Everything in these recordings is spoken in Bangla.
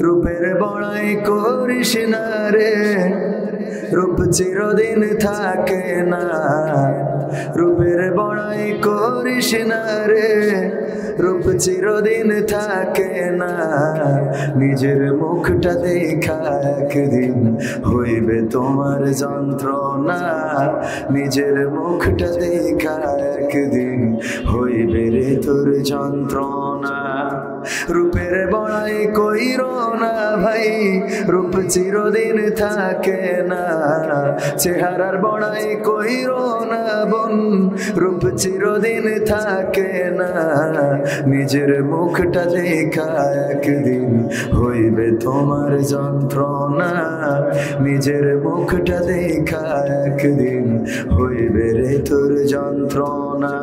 রূপের বড়াই করিস না রে, রূপ চিরদিন থাকে না। রূপের বড়াই করিস না রে, রূপ চিরদিন থাকে না। নিজের মুখটা দেখা একদিন হইবে তোমার যন্ত্রণা। নিজের মুখটা দেখা একদিন হইবে রে তোর যন্ত্রণা। রূপের বড়াই কইরো না ভাই, রূপ চিরদিন থাকে না। চেহারার বড়াই কইরো না বোন, রূপ চিরদিন থাকে না। নিজের মুখটা দেখা একদিন হইবে তোমার যন্ত্রণা। নিজের মুখটা দেখা একদিন হইবে রে তোর যন্ত্রণা।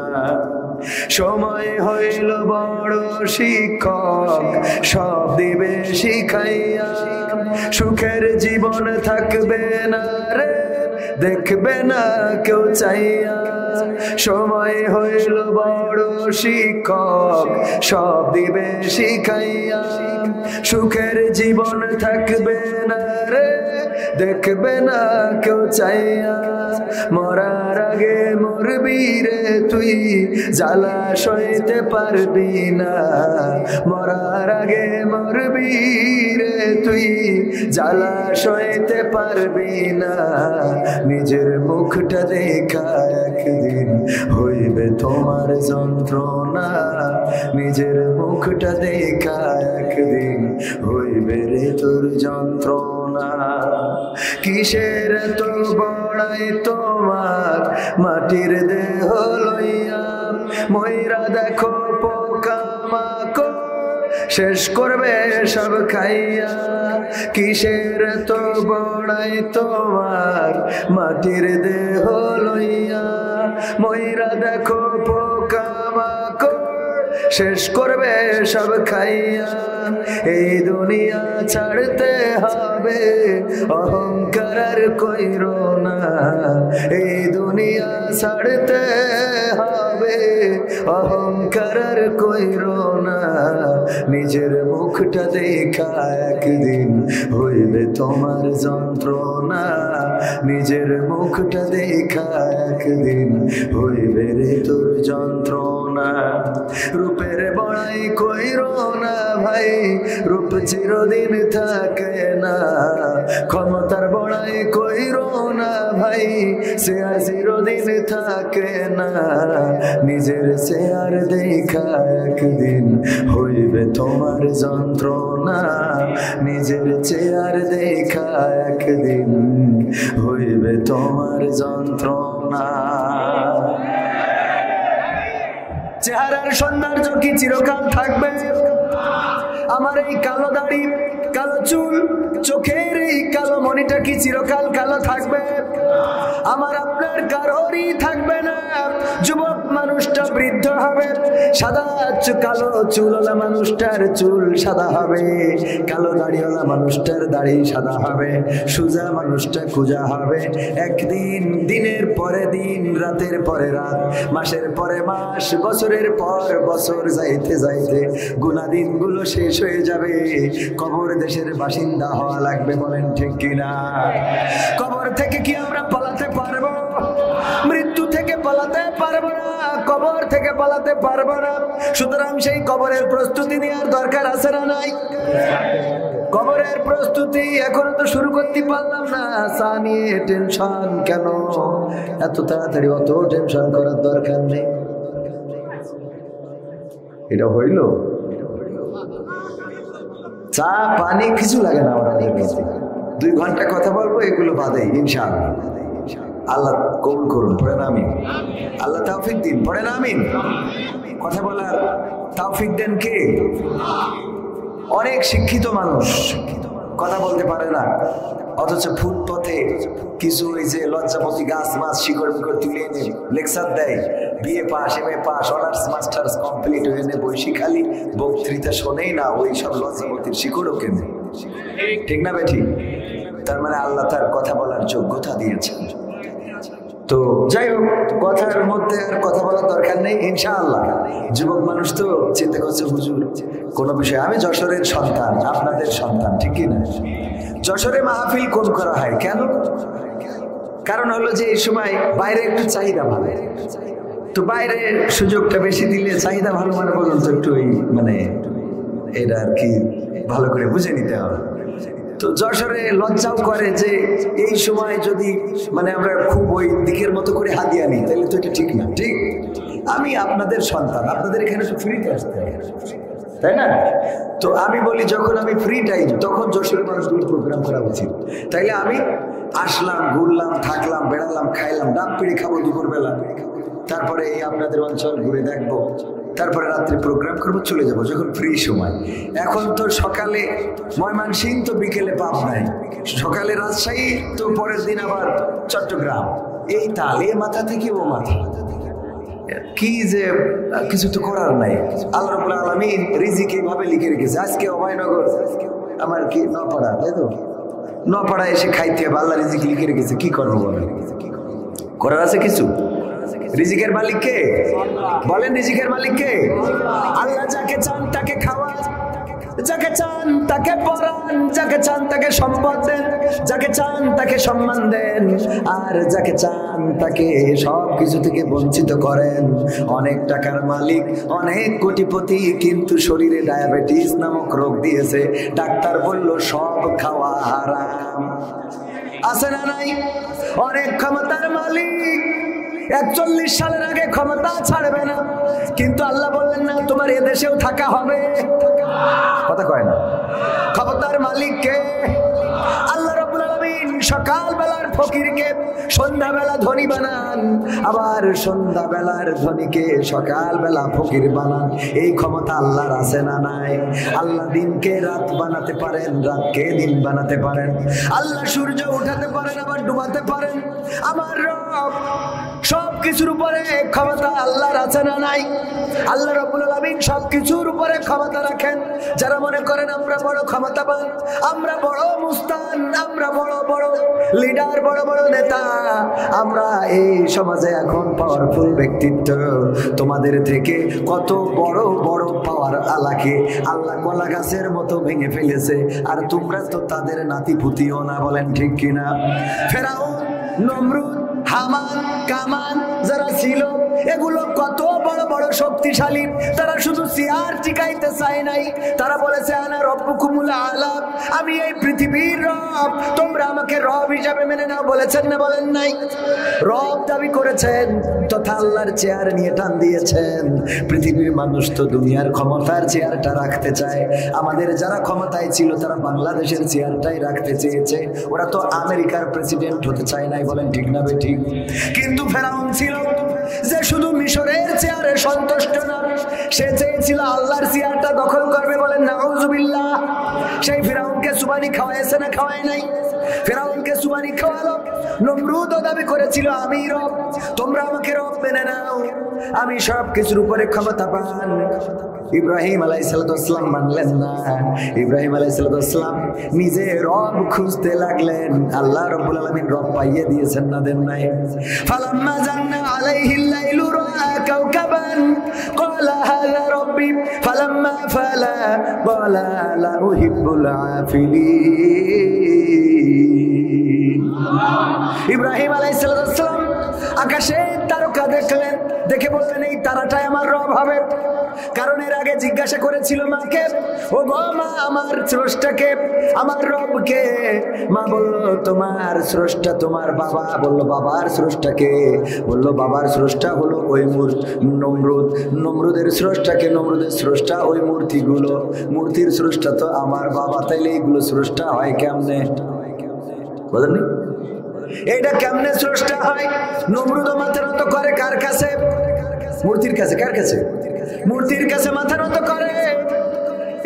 সময় হইল বড় শিক্ষক, সব দিবে শিখাইয়া। সুখের জীবন থাকবে না রে, দেখবে না কেউ চাইয়া। সময় হইল বড় শিক্ষক, সব দিবে শিখাইয়া। সুখের জীবন থাকবে না রে, দেখবে না কেউ চাইয়া। মরার আগে মরবি রে তুই, জ্বালা সইতে পারবি না। মরার আগে মরবি রে তুই, জ্বালা সইতে পারবি না। নিজের মুখটা দেখা একদিন হইবে তোমার যন্ত্রণা। নিজের মুখটা দেখা একদিন হইবে রে তোর যন্ত্রণা। কিসের তো বড়াই তোমার মাটির দেহ লইয়া। ময়রা দেখো পোকা মাকড় শেষ করবে সব খাইয়া। কিসের তো বড়াই তোমার মাটির দেহ লইয়া। ময়রা দেখো পোকা মাকড় শেষ করবে সব খাইয়া। এই দুনিয়া ছাড়তে হবে, অহংকার আর কইরো না। এই দুনিয়া ছাড়তে হবে, অহংকার আর কইরো না। নিজের মুখটা দেখা একদিন হইবে তোমার যন্ত্রণা। নিজের মুখটা দেখা একদিন হইবে রে তোর যন্ত্রণা। রূপের বড়াই কইরো না ভাই, রূপ চিরদিন থাকে না। ক্ষমতার বড়াই কইরো না ভাই, সে আর চিরদিন থাকে না। নিজের চেয়ার দেখা একদিন হইবে তোমার যন্ত্রণা। নিজের চেয়ার দেখা একদিন হইবে তোমার যন্ত্রণা। চেহারার সৌন্দর্য কি চিরকাল থাকবে? আমার এই কালো দাড়ি, কালো চুল, চোখের এই কালো মনিটা কি চিরকাল কালো থাকবে? আমার আপনার কারোরই থাকবে না। যুবক মানুষটা বৃদ্ধ হবে, সাদা কালো চুলওয়ালা মানুষটার চুল সাদা হবে, কালো দাড়িওয়ালা মানুষটার দাড়ি সাদা হবে, সোজা মানুষটা খুজা হবে। একদিন, দিনের পরে দিন, রাতের পরে রাত, মাসের পরে মাস, বছরের পর বছর যাইতে যাইতে গুনা দিনগুলো শেষ হয়ে যাবে। কবর দেশের বাসিন্দা হওয়া লাগবে, বলেন ঠিক কিনা? কবর থেকে কি আমরা পালাতে পারবো? মৃত্যু থেকে পালাতে পারবো না, কবর থেকে পালাতে পারবো না। সুতরাং সেই কবরের প্রস্তুতি নেওয়ার দরকার আছে না নাই? কবরের প্রস্তুতি এখনো তো শুরু করতে পারলাম না। চা নিয়ে টেনশন কেন? এত তাড়াতাড়ি অত টেনশন করার দরকার নেই। এটা হইল? চা পানি কিছু লাগে না আমাদের কাছে। 2 ঘন্টা কথা বলবো, এগুলো বাদে ইনশাআল্লাহ। আল্লাহ কবুল করুন, পড়েন আমিন। আল্লাহ তৌফিক দিন, পড়েন আমিন। কথা বলার তৌফিক দেন কে? অনেক শিক্ষিত মানুষ কথা বলতে পারে না, অথচ ফুটপথে কিছু ওই যে লজ্জাপতি গাছ মাছ শিকড় বিকড় তুলে এনে লেকচার দেয়। BA pass, MA pass, honours masters complete হয়ে এনে বসি খালি বক্তৃতা শোনেই না, ওই সব লজ্জাপতির শিকড়ও কেনে। ঠিক না বেঠিক? তার মানে আল্লাহ তার কথা বলার যোগ্যতা দিয়েছেন। তো যাই হোক, কথার মধ্যে আর কথা বলার দরকার নেই। ইনশাআল্লাহ যুবক মানুষ তো চিন্তা করছে হুজুর কোনো বিষয়, আমি যশোরের সন্তান, আপনাদের সন্তান, ঠিক কি না? যশোরে মাহফিল কম করা হয় কেন? কারণ হলো যে এই সময় বাইরে একটু চাহিদা ভালো, তো বাইরে সুযোগটা বেশি দিলে চাহিদা ভালো মানে বলুন তো একটু মানে এটা আর কি ভালো করে বুঝে নিতে হবে। তো যশোরে লজ্জাও করে যে এই সময় যদি মানে আমরা খুব ওই দিকের মতো করে হাদিয়া নিই তাহলে তো এটা ঠিক না। ঠিক, আমি আপনাদের সন্তান, আপনাদের এখানে তো ফ্রিতে আসতে হবে, তাই না? তো আমি বলি যখন আমি ফ্রি টাইম তখন যশোরের মানুষগুলো প্রোগ্রাম করা উচিত। তাইলে আমি আসলাম, ঘুরলাম, থাকলাম, বেড়ালাম, খাইলাম, ডাব পিড়ে খাবো দুপুরবেলা, তারপরে এই আপনাদের অঞ্চল ঘুরে দেখবো, তারপরে রাত্রে প্রোগ্রাম করবো, চলে যাবো যখন ফ্রি সময়। এখন তো সকালে ময়মনসিংহ, তো বিকেলে পাবনায়, সকালে রাজশাহী, তো পরের দিন আবার চট্টগ্রাম, এই তালে মাথা থেকে ও মাথা কি যে কিছু তো করার নাই। আল্লাহ রাব্বুল আলামিন রিজিক এইভাবে লিখে রেখেছে। আজকে অভয়নগর আমার কি নপাড়া, তাই তো নপাড়া এসে খাইতে হবে, আল্লাহ রিজিক লিখে রেখেছে, কি করবো বলেন? করার আছে কিছু? রিজিকের মালিক কে? বলেন রিজিকের মালিক কে? আল্লাহ যাকে চান তাকে খাওয়ান, যাকে চান তাকে পরান, যাকে চান তাকে সম্পদ দেন, যাকে চান তাকে সম্মান দেন, আর যাকে চান তাকে সব কিছু থেকে বঞ্চিত করেন। অনেক টাকার মালিক, অনেক কোটিপতি, কিন্তু শরীরে ডায়াবেটিস নামক রোগ দিয়েছে, ডাক্তার বলল সব খাওয়া হারাম। আছে না নাই? অনেক ক্ষমতার মালিক 41 সালের আগে ক্ষমতা ছাড়বে না, কিন্তু আল্লাহ বললেন না তোমার এদেশেও থাকা হবে। কথা কয় না? ক্ষমতার মালিক কে? আল্লাহ রাব্বুল আলামিন সকালবেলার ফকিরকে সন্ধ্যাবেলা ধনী বানান, আবার সন্ধ্যাবেলার ধনীকে সকালবেলা ফকির বানান। এই ক্ষমতা আল্লাহর আছে না নাই? আল্লাহ দিনকে রাত বানাতে পারেন, রাতকে দিন বানাতে পারেন। আল্লাহ সূর্য উঠাতে পারেন, আবার ডুবাতে পারেন। আমার রব সব কিছুর উপরে ক্ষমতা আল্লাহর আছে না নাই? আল্লাহ রাব্বুল আলামিন সব কিছুর উপরে ক্ষমতা রাখেন। যারা মনে করেন আমরা বড় ক্ষমতাবান, আমরা বড় মুস্তান, আমরা বড় বড় লিডার, বড় বড় নেতা, আমরা এই সমাজে এখন পাওয়ারফুল ব্যক্তিত্ব, তোমাদের থেকে কত বড় বড় পাওয়ার আলাকে আল্লাহ কলা গাছের মতো ভেঙে ফেলেছে, আর তোমরা তো তাদের নাতিপুতিও না। বলেন ঠিক কিনা? ফেরাউন, নমরুদ, হামান, কামান যারা ছিল, এগুলো কত বড় বড় শক্তিশালী, তারা শুধু চেয়ার টিকাইতে চায় নাই, তারা বলেছে আনা রব্বুকুমুল আলা, আমি এই পৃথিবীর রব, তোমরা আমাকে রব হিসাবে মেনে নাও। বলেছেন না বলেন নাই? রব দাবি করেছেন, তথা আল্লাহর চেয়ার নিয়ে টান দিয়েছেন। পৃথিবীর মানুষ তো দুনিয়ার ক্ষমতার চেয়ারটা রাখতে চায়। আমাদের যারা ক্ষমতায় ছিল তারা বাংলাদেশের চেয়ারটাই রাখতে চেয়েছে, ওরা তো আমেরিকার প্রেসিডেন্ট হতে চায় নাই। বলেন ঠিক না বে ঠিক? কিন্তু ফেরাউন ছিল যে শুধু মিশরের চেয়ারে সন্তুষ্ট না, সে চেয়েছিল আল্লাহর চেয়ারটা দখল করবে। বলেন নাউজুবিল্লাহ। সেই ফেরাউনকে সুবানি খাওয়াইছে না খাওয়ায় নাই? ফেরাউনকে সুবানি খাওয়ালো। নমরুদও দাবি করেছিল আমি রব, তোমরা আমাকে রব মেনে নাও, আমি সব কিছুর উপরে ক্ষমতাবান। ইব্রাহিম আলাইহিসসালাম মানলেন না। ইব্রাহিম আলাইহিসসালাম নিজে রব খুঁজতে লাগলেন। আল্লাহ রাব্বুল আলামিন রব পাইয়ে দিয়েছেন না দেন নাই? ফালাম্মা জান্না আলাইহিল লাইলু রাআ কাওকাবান ক্বালা হাযা রাব্বি ফালাম্মা ফালা ক্বালা লা উহিব্বুল আফিলিন। ইব্রাহিম আলাইহিসসালাম আকাশে তারকা দেখলেন, দেখে বললেন এই তারাটাই আমার রব হবে। কারণ এর আগে জিজ্ঞাসা করেছিল মাকে, ও গো মা, আমার স্রষ্টাকে, আমার রবকে? মা বলল তোমার স্রষ্টা তোমার বাবা। বলল বাবার স্রষ্টাকে? বলল বাবার স্রষ্টা হলো ওই নমরুদ। নমরুদের স্রষ্টাকে? নমরুদের স্রষ্টা ওই মূর্তিগুলো। মূর্তির স্রষ্টা তো আমার বাবা, তাইলে এইগুলো স্রষ্টা হয় কেমনে? বুঝলেন? এইটা কেমনে স্রষ্টা হয়? নমরুদ মাথা নত করে কার কাছে? মূর্তির কাছে। কার কাছে? মূর্তির কাছে মাথা নত করে।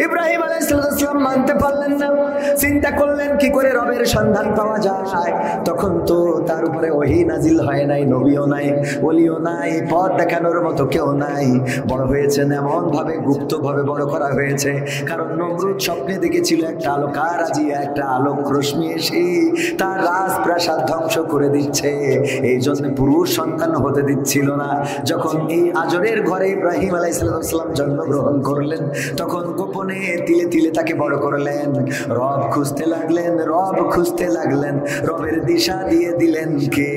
ইব্রাহিম আলাইহিস সালাম মানতে পারলেন না। চিন্তা করলেন কি করে রবের সন্ধান পাওয়া যায়। তখন তো তার উপরে ওহী নাজিল হয় নাই, নবীও নাই, ওলিও নাই, পথ দেখানোর মতো কেউ নাই। বড় হয়েছেন এমন ভাবে গুপ্ত ভাবে বড় করা হয়েছে, কারণ নমরুদ স্বপ্নে দেখেছিল একটা আলোকরাজি, একটা আলোক রশ্মি এসে তার রাজপ্রাসাদ ধ্বংস করে দিচ্ছে। এই জন্য পুরুষ সন্তান হতে দিচ্ছিল না। যখন এই আজরের ঘরে ইব্রাহিম আলাইহিস সালাম জন্মগ্রহণ করলেন, তখন গোপনে তিলে তিলে তাকে বড় করলেন। রব খুঁজতে লাগলেন, রব খুঁজতে লাগলেন, রবের দিশা দিয়ে দিলেন কে?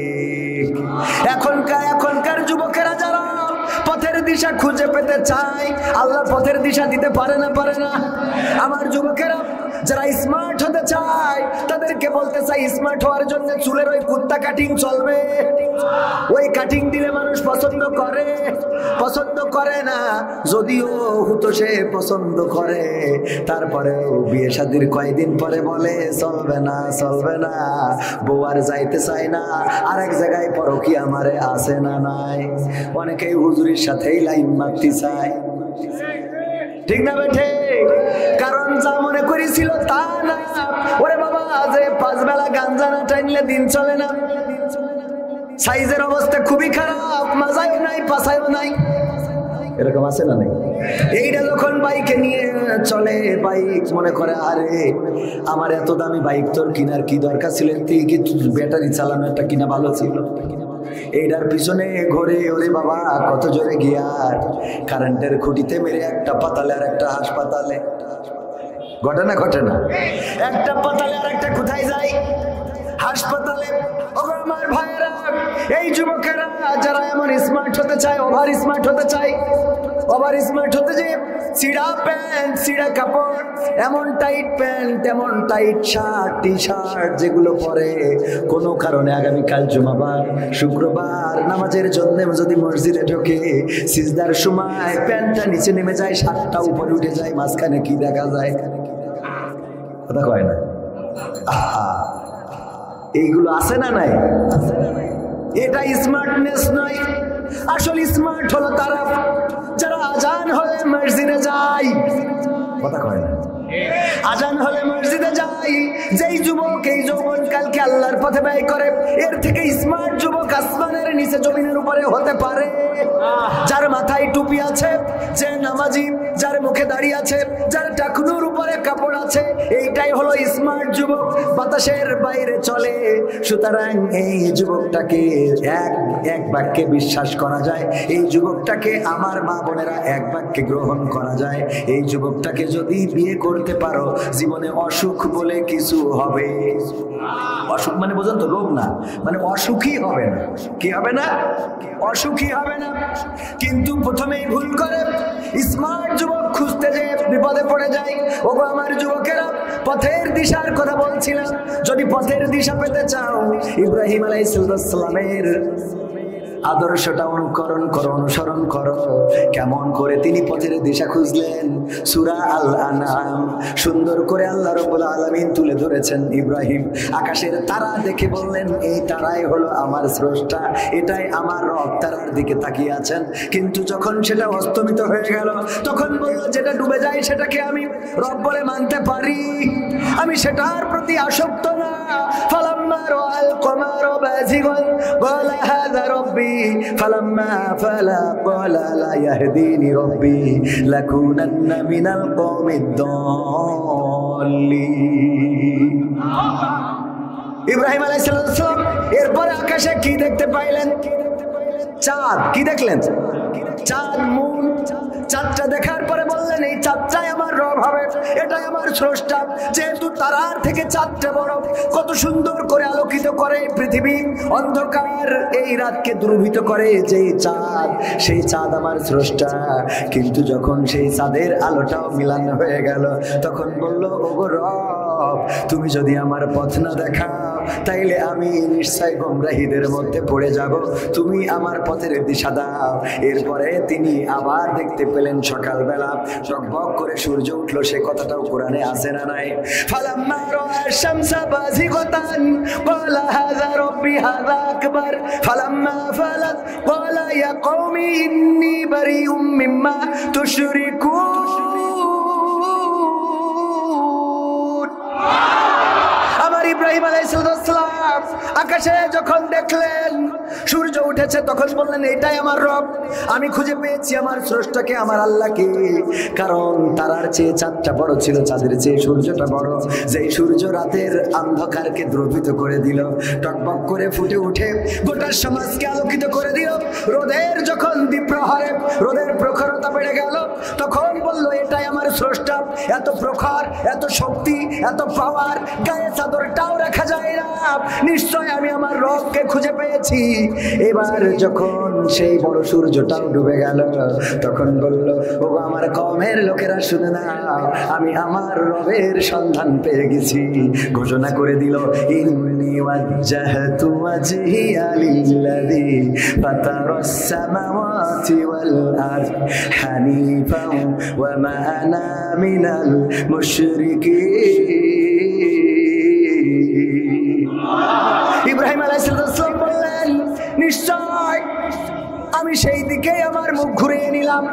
এখনকার যুবকেরা যারা পথের দিশা খুঁজে পেতে চায়, আল্লাহ পথের দিশা দিতে পারে না। আমার যুবকেরা যারা স্মার্ট হতে চায়, তাদেরকে বলতে চাই, স্মার্ট হওয়ার জন্য চুলের ওই কুত্তা কাটিং চলবে? ওই কাটিং দিলে মানুষ পছন্দ করে না। যদিও হুতো সে পছন্দ করে, তারপরেও বিয়ে শাদীর কয়েকদিন পরে বলে চলবে না, বউ আর যাইতে চায় না, আরেক জায়গায় পরকীয়া মারে, আছে না নাই? অনেকেই হুজুরির সাথেই লাইন মারতে চায়, ঠিক না বেঠে? কারণ যা মনে করেছিল তা না। ওরে বাবা, যে 5 বেলা গাঞ্জা না টাইনলে দিন চলে না। সাইজের অবস্থা খুবই খারাপ, মাজাও নাই, পাছাও নাই, এরকম আছে না নাই? এইটা যখন বাইকে নিয়ে চলে, বাইক মনে করে আরে আমার এত দামি বাইক তোর কিনার কি দরকার ছিল, ব্যাটারি চালানো একটা কিনা ভালো ছিল। এইটার পিছনে ঘোরে, ওরে বাবা কত জোরে গিয়ার, কারেন্টের খুঁটিতে মেরে একটা পাতালে আর একটা হাসপাতালে। ঘটে না? একটা পাতালে আর একটা কোথায় যায়? হাসপাতালে। আমার ভাইয়েরা, এই যুবকেরা যারা এমন স্মার্ট হতে চায়, ওভার স্মার্ট হতে যে ছিঁড়া প্যান্ট, ছিঁড়া কাপড়, এমন টাইট প্যান্ট, এমন টাইট শার্ট, টি শার্ট যেগুলো পরে কোনো কারণে আগামীকাল জুমাবার, শুক্রবার নামাজের জন্য যদি মসজিদে ঢোকে, সিজদার সময় প্যান্টটা নিচে নেমে যায়, শার্টটা উপরে উঠে যায়, মাঝখানে কি দেখা যায়? কথা কয় না? এইগুলো আছে না নাই? এটা স্মার্টনেস নয়। আসল স্মার্ট হলো তারা যারা আজান হলে মসজিদে যায়। কথা কয় না? আজান হলে মসজিদে যাই। যেই যুবক এই যৌবন কালকে আল্লাহর পথে ব্যয় করে, এর থেকে স্মার্ট যুবক আসমানের নিচে জমিনের উপরে হতে পারে? যার মাথায় টুপি আছে, যে নামাজি, যার মুখে দাড়ি আছে, যার টাকনুর উপরে কাপড় আছে, এইটাই হলো স্মার্ট যুবক, বাতাসের বাইরে চলে। সুতরাং এই যুবকটাকে এক বাক্যে বিশ্বাস করা যায়, এই যুবকটাকে আমার মা বোনেরা এক বাক্যে গ্রহণ করা যায়। এই যুবকটাকে যদি বিয়ে করতে পারো, জীবনে অসুখ বলে কিছু হবে। অসুখ মানে বোঝেন তো, রোগ না, মানে অসুখী হবে না। কি হবে না? অসুখী হবে না। কিন্তু প্রথমেই ভুল করে স্মার্ট যুবক খুঁজতে যে বিপদে পড়ে যায়। ওগো আমার যুবকেরা, পথের দিশার কথা বলছিলাম। যদি পথের দিশা পেতে চাও, ইব্রাহিম আলাইহিস সালামের আদর্শটা অনুসরণ করো। কেমন করে তিনি পথের দিশা খুঁজলেন, সূরা আল আনআম সুন্দর করে আল্লাহ রাব্বুল আলামিন তুলে ধরেছেন। ইব্রাহিম আকাশের তারা দেখে বললেন, এই তারাই হলো আমার স্রষ্টা, এটাই আমার রব। তারার দিকে তাকিয়ে আছেন, কিন্তু যখন সেটা অস্তমিত হয়ে গেল, তখন বলল, যেটা ডুবে যায় সেটাকে আমি রব বলে মানতে পারি, আমি সেটার প্রতি আসক্ত না। ফালাম্মা রাআল কমারা বাযিগান ক্বালা হাযা রাব্বি ফালাম্মা ফালা ক্বালা লা ইয়াহদিনি রাব্বি লাকুনান্না মিনাল কওমিদ দাল্লিন। ইব্রাহিম আলাইহিস সালাম এরপরে আকাশে কি দেখতে পাইলেন? চাঁদ। কি দেখলেন? চাঁদ, মুন। চাঁদটা দেখার পরে বললেন, এই চাঁদটাই আমার রব হবে, এটাই আমার স্রষ্টা। যেহেতু তারার থেকে চাঁদটা বড়, কত সুন্দর করে আলোকিত করে পৃথিবী, অন্ধকার এই রাতকে দুর্বৃত করে যেই চাঁদ, সেই চাঁদ আমার স্রষ্টা। কিন্তু যখন সেই চাঁদের আলোটাও মিলানো হয়ে গেল, তখন বলল, ওগো রব, তুমি যদি আমার পথ না দেখাও, তাইলে আমি নিশ্চয় গোমরাহীদের মধ্যে পড়ে যাব, তুমি আমার পথের দিশা দাও। এরপরে তিনি আবার দেখতে পেলেন সকালবেলা টকবক করে সূর্য উঠলো, সে কথাটাও কোরআনে আছে না নাই? ফালাম্মা রাআ শামসা বাযিগাতান ক্বালা হাযা রাব্বি হাযা আকবার ফালাম্মা ফালাত ক্বালা ইয়া কওমি ইন্নী বারিউম মিম্মা তুশরিকুন। আকাশে যখন দেখলেন সূর্য উঠেছে তখন বললেন এটাই আমার রব, আমি খুঁজে পেয়েছি আমার স্রষ্টাকে, আমার আল্লাহকে। কারণ তারার চেয়ে চাঁদটা বড় ছিল, চাঁদের চেয়ে সূর্যটা বড়, যেই সূর্য রাতের অন্ধকারকে দ্রবিত করে দিল, টকবক করে ফুটে উঠে গোটা সমাজকে আলোকিত করে দিল। রোদের যখন দ্বিপ্রহরে রোদের প্রখরতা বেড়ে গেল তখন বলল এটাই আমার স্রষ্টা, এত প্রখর, এত শক্তি, এত পাওয়ার, গায়ে চাদরটাও রাখা যায় না, নিশ্চয় আমি আমার রবকে খুঁজে পেয়েছি। এবার যখন সেই বড় সূর্যটাও ডুবে গেল তখন বলল ও আমার কওমের লোকেরা শুনে না, আমি আমার রবের সন্ধান পেয়ে গেছি। ঘোষণা করে দিল ইন্নী ওয়াজ্জাহতু ওয়াজহিয়া লিল্লাযী ফাতারাস সামাওয়াতি ওয়াল আরদ হানিফান ওয়া মা আনা মিনাল মুশরিকিন। ইব্রাহিম আলাইহিস সালাম বললেন নিশ্চয় আমি সেই দিকে আমার মুখ ঘুরিয়ে নিলাম।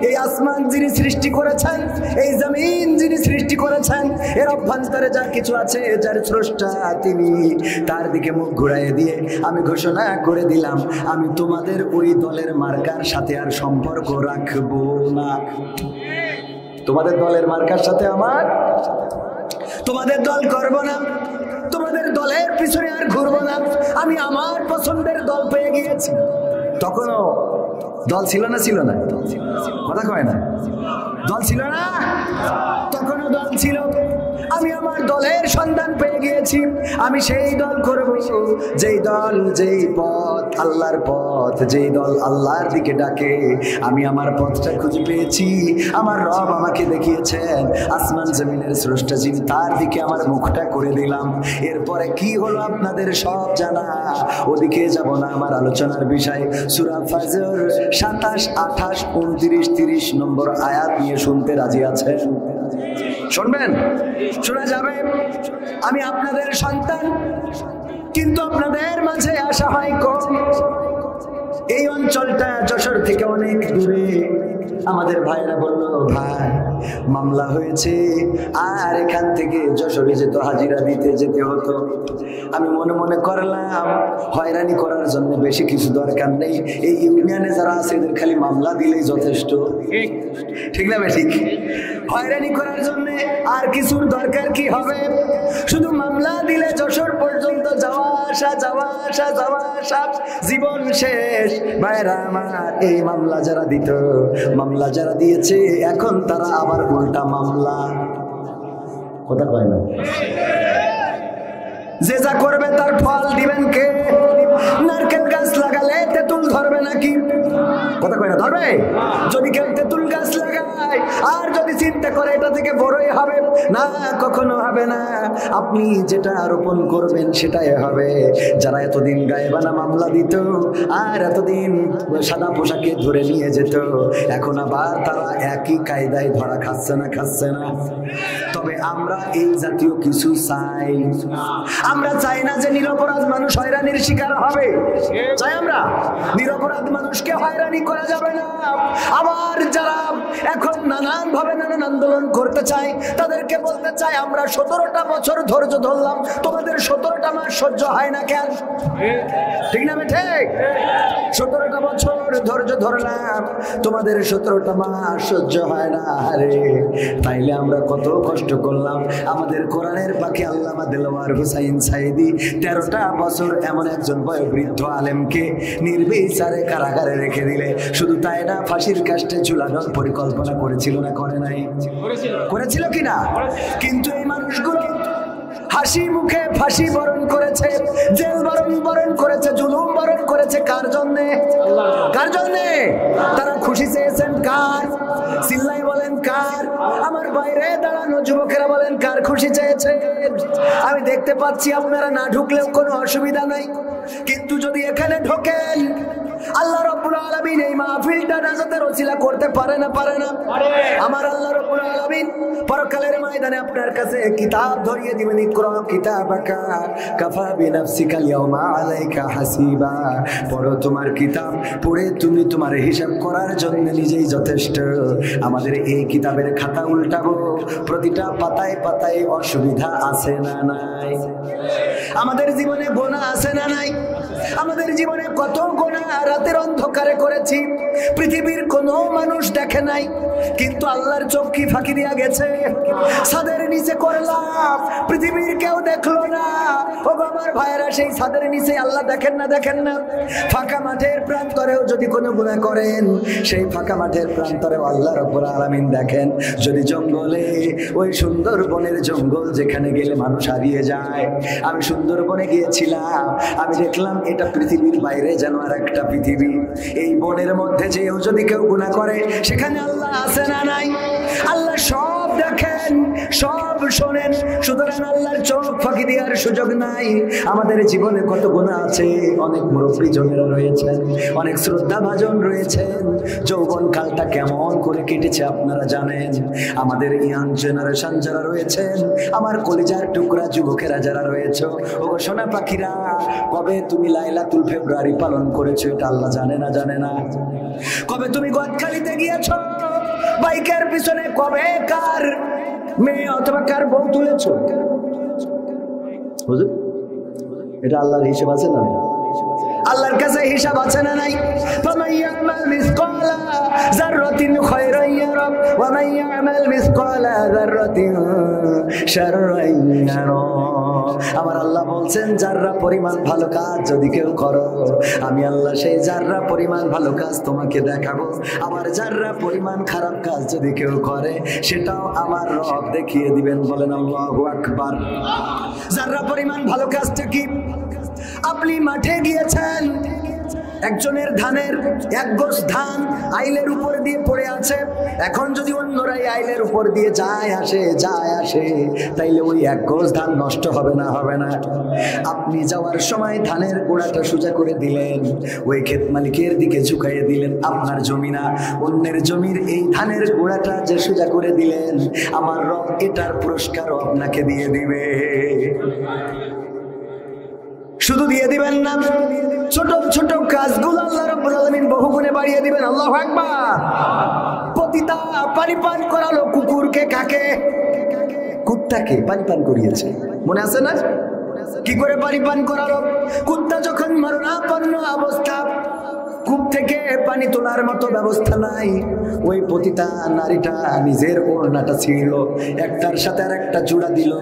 এই আসমান যিনি সৃষ্টি করেছেন, এই জমিন যিনি সৃষ্টি করেছেন, এর অভ্যন্তরে যা কিছু আছে, যার স্রষ্টা তিনি, তার দিকে মুখ ঘুরাইয়ে দিয়ে আমি ঘোষণা করে দিলাম আমি তোমাদের ওই দলের মার্কার সাথে আর সম্পর্ক রাখবো না। তোমাদের দলের মার্কার সাথে আমার, তোমাদের দল করব না, তোমাদের দলের পিছনে আর ঘুরবো না, আমি আমার পছন্দের দল পেয়ে গিয়েছি। তখনও দল ছিল না, ছিল না, কথা কয় না, দল ছিল না, তখনও দল ছিল। আমি আমার দলের সন্ধান পেয়ে গিয়েছি, আমি সেই দল করব যেই দল, যেই পথ আল্লাহর পথ, যেই দল আল্লাহর দিকে ডাকে। আমি আমার পথটা খুঁজে পেয়েছি, আমার রব আমাকে দেখিয়েছেন, আসমান জমিনের স্রষ্টা যিনি, তার দিকে আমার মুখটা করে দিলাম। এরপরে কি হলো আপনাদের সব জানা, ওদিকে যাব না, আমার আলোচনার বিষয় সূরা ফাজর 27, 28, 29, 30 নম্বর আয়াত নিয়ে শুনতে রাজি আছেন? শুনবেন? শোনা যাবে? আমি আপনাদের সন্তান, কিন্তু আপনাদের মাঝে আসা হয় কম। এই অঞ্চলটা যশোর থেকে অনেক দূরে। আমাদের ভাইরা বলল ভাই মামলা হয়েছে, আর এখান থেকে যশোরে যেত, হাজিরা দিতে যেতে হতো। আমি মনে মনে করলাম হয়রানি করার জন্য বেশি কিছু দরকার নেই, এই ইউনিয়নে যারা আছে এদের খালি মামলা দিলেই যথেষ্ট। ঠিক না ঠিক? হয়রানি করার জন্য আর কিছুর দরকার কি হবে? শুধু মামলা দিলে যশোর পর্যন্ত যাওয়া আসা, যাওয়া আসা, যাওয়া আসা, জীবন শেষ। ভাইরা আমার, এই মামলা যারা দিত, মামলা যারা দিয়েছে, এখন তারা আবার উল্টা মামলা, কথা কয় না, যে যা করবে তার ফল দিবেন কে? নারকেল গাছ লাগালে তেঁতুল ধরবে নাকি? কথা কয় না, ধরবে? যদি কেউ তেঁতুল গাছ লাগায় আর যদি চিন্তা করে এটা থেকে বড়ই হবে, না, কখনো হবে না। আপনি যেটা রোপণ করবেন সেটাই হবে। যারা এতদিন গায়েবানা মামলা দিত আর এতদিন সাদা পোশাকে ধরে নিয়ে যেত, এখন আবার তারা একই কায়দায় ধরা খাচ্ছে না, খাচ্ছে না। তবে আমরা এই জাতীয় কিছু চাই। আমরা চাই না যে নিরপরাধ মানুষ হয়রানির শিকার হবে। চাই আমরা নিরপরাধ মানুষকে হয়রানি করা যাবে না। আবার যারা এখন নানান ভাবে নানান আন্দোলন করতে চায় তাদেরকে বলতে চাই আমরা 17টা বছর ধৈর্য ধরলাম, তোমাদের 17টা মাস সহ্য হয় না কেন? ঠিক না ঠিক? 17টা বছর ধৈর্য ধরলাম, তোমাদের 17টা মাস সহ্য হয় না। আরে তাইলে আমরা কত কষ্ট করলাম। আমাদের কোরআনের পাখি আল্লামা দেলোয়ার হুসাইন সাইদি 13টা বছর এমন একজন বয়োবৃদ্ধ আলেমকে নির্বিচারে কারাগারে রেখে দিলে। শুধু তাই না, ফাঁসির কাস্টে ঝুলানোর পরিকল্পনা করেছিল না করে নাই? করেছিল কিনা? কিন্তু এই মানুষগুলো হাসি মুখে ফাঁসি বরণ করেছে, জেল বরণ করেছে, জুলুম বরণ করেছে। কার জন্যে? কার জন্যে? তারা খুশি চেয়েছেন কার? চিল্লাই বলেন কার? আমার বাইরে দাঁড়ানো যুবকেরা বলেন কার খুশি চেয়েছেন? আমি দেখতে পাচ্ছি আপনারা না ঢুকলেও কোনো অসুবিধা নাই, কিন্তু যদি এখানে ঢোকেন আল্লাহ রাব্বুল আলামিন এই মাহফিলটা নাজাতের ওসিলা করতে পারে না? পারে না? আমার আল্লাহ রাব্বুল আলামিন পরকালের ময়দানে আপনার কাছে কিতাব ধরিয়ে দিবেন, ইকরা কিতাবাকা কাফা বিনাফসিকা আল-ইয়াওমা আলাইকা হাসিবা। পড়ো তোমার কিতাব, পড়ে তুমি তোমার হিসাব করার জন্য নিজেই যথেষ্ট। আমাদের এই কিতাবের খাতা উল্টাবো, প্রতিটা পাতায় পাতায় অসুবিধা আছে না নাই? আমাদের জীবনে গুনাহ আছে না নাই? আমাদের জীবনে কত গুনাহ রাতের অন্ধকারে করেছি, পৃথিবীর কোনো মানুষ দেখে নাই, কিন্তু আল্লাহর চোখ কি ফাঁকি দিয়া গেছে? ছাদের নিচে করলাম, পৃথিবীর কেউ দেখলো না। ও আমার ভাইয়েরা, সেই ছাদের নিচে আল্লাহ দেখেন না? দেখেন না? ফাঁকা মাঠের প্রান্তরেও যদি কোনো গুনাহ করেন, সেই ফাঁকা মাঠের প্রান্তরেও আল্লাহ রাব্বুল আলামিন দেখেন। যদি জঙ্গলে, ওই সুন্দরবনের জঙ্গল যেখানে গেলে মানুষ হারিয়ে যায়, আমি সুন্দরবনে গিয়েছিলাম, আমি দেখলাম এটা পৃথিবীর বাইরে যেন আর একটা পৃথিবী। এই বনের মধ্যে যেও যদি কেউ গুনাহ করে, সেখানে আল্লাহ আছে না নাই? আল্লাহ সব দেখেন, সব শোনেন। সুতরাং আল্লাহর চোখ ফাঁকি দেওয়ার সুযোগ নাই। আমাদের জীবনে কত গুনাহ আছে, অনেক মুরব্বী জনেরা রয়েছেন, অনেক শ্রদ্ধাভাজন রয়েছেন। যৌবন কালটা কেমন করে কেটেছে আপনারা জানেন। আমাদের ইয়াং জেনারেশন যারা রয়েছেন, আমার কলিজার টুকরা যুবকেরা যারা রয়েছে, ও সোনা পাখিরা, কবে তুমি লাইলাতুল ফেব্রুয়ারি পালন করেছো এটা আল্লাহ জানে না? জানে না? কবে তুমি গদখালিতে গিয়েছো, বাইকের পিছনে কবে কার মেয়ে অথবা কার বউ তুলেছো? হুজুর, এটা আল্লাহর হিসাব আছে না? আল্লাহর কাছে হিসাব আছে না নাই? ফামান ইয়ামাল মিসকালা যাররাতিন খায়রান ইয়ারা ওয়া মান ইয়ামাল মিসকালা যাররাতিন শাররান ইয়ারা। আমার আল্লাহ বলছেন, যাররা পরিমাণ ভালো কাজ যদি কেউ করো, আমি আল্লাহ সেই যাররা পরিমাণ ভালো কাজ তোমাকে দেখাবো। আবার যাররা পরিমাণ খারাপ কাজ যদি কেউ করে, সেটাও আমার রব দেখিয়ে দিবেন। বলেন আল্লাহু আকবার। যাররা পরিমাণ ভালো কাজটা কি? আপনি মাঠে গিয়েছেন, একজনের ধানের এক গোছ ধান আইলের উপর দিয়ে পড়ে আছে। এখন যদি অন্যরাই আইলের উপর দিয়ে যায় আসে, তাইলে ওই এক গোছ ধান নষ্ট হবে না? হবে না? আপনি যাওয়ার সময় ধানের গোড়াটা সোজা করে দিলেন, ওই ক্ষেত মালিকের দিকে ঝুঁকাইয়ে দিলেন। আপনার জমি না, অন্যের জমির এই ধানের গোড়াটা যে সোজা করে দিলেন, আমার রব এটার পুরস্কারও আপনাকে দিয়ে দিবে। শুধু দিয়ে দিবেন না, ছোট ছোট কাজগুলো আল্লাহ রাব্বুল আলামিন বহুগুণে বাড়িয়ে দিবেন। আল্লাহু আকবার। পতিতা পানি পান করালো কুকুরকে, কাকে? কুত্তাকে পানি পান করিয়েছে, মনে আছে না? কি করে পানি পান করালো? কুত্তা যখন মরণাপন্ন অবস্থা, কূপ থেকে পানি তোলার মতো ব্যবস্থা নাই, ওই পতিতা নারীটা নিজের ওড়নাটা ছিঁড়ল, একটার সাথে আর একটা জোড়া দিল,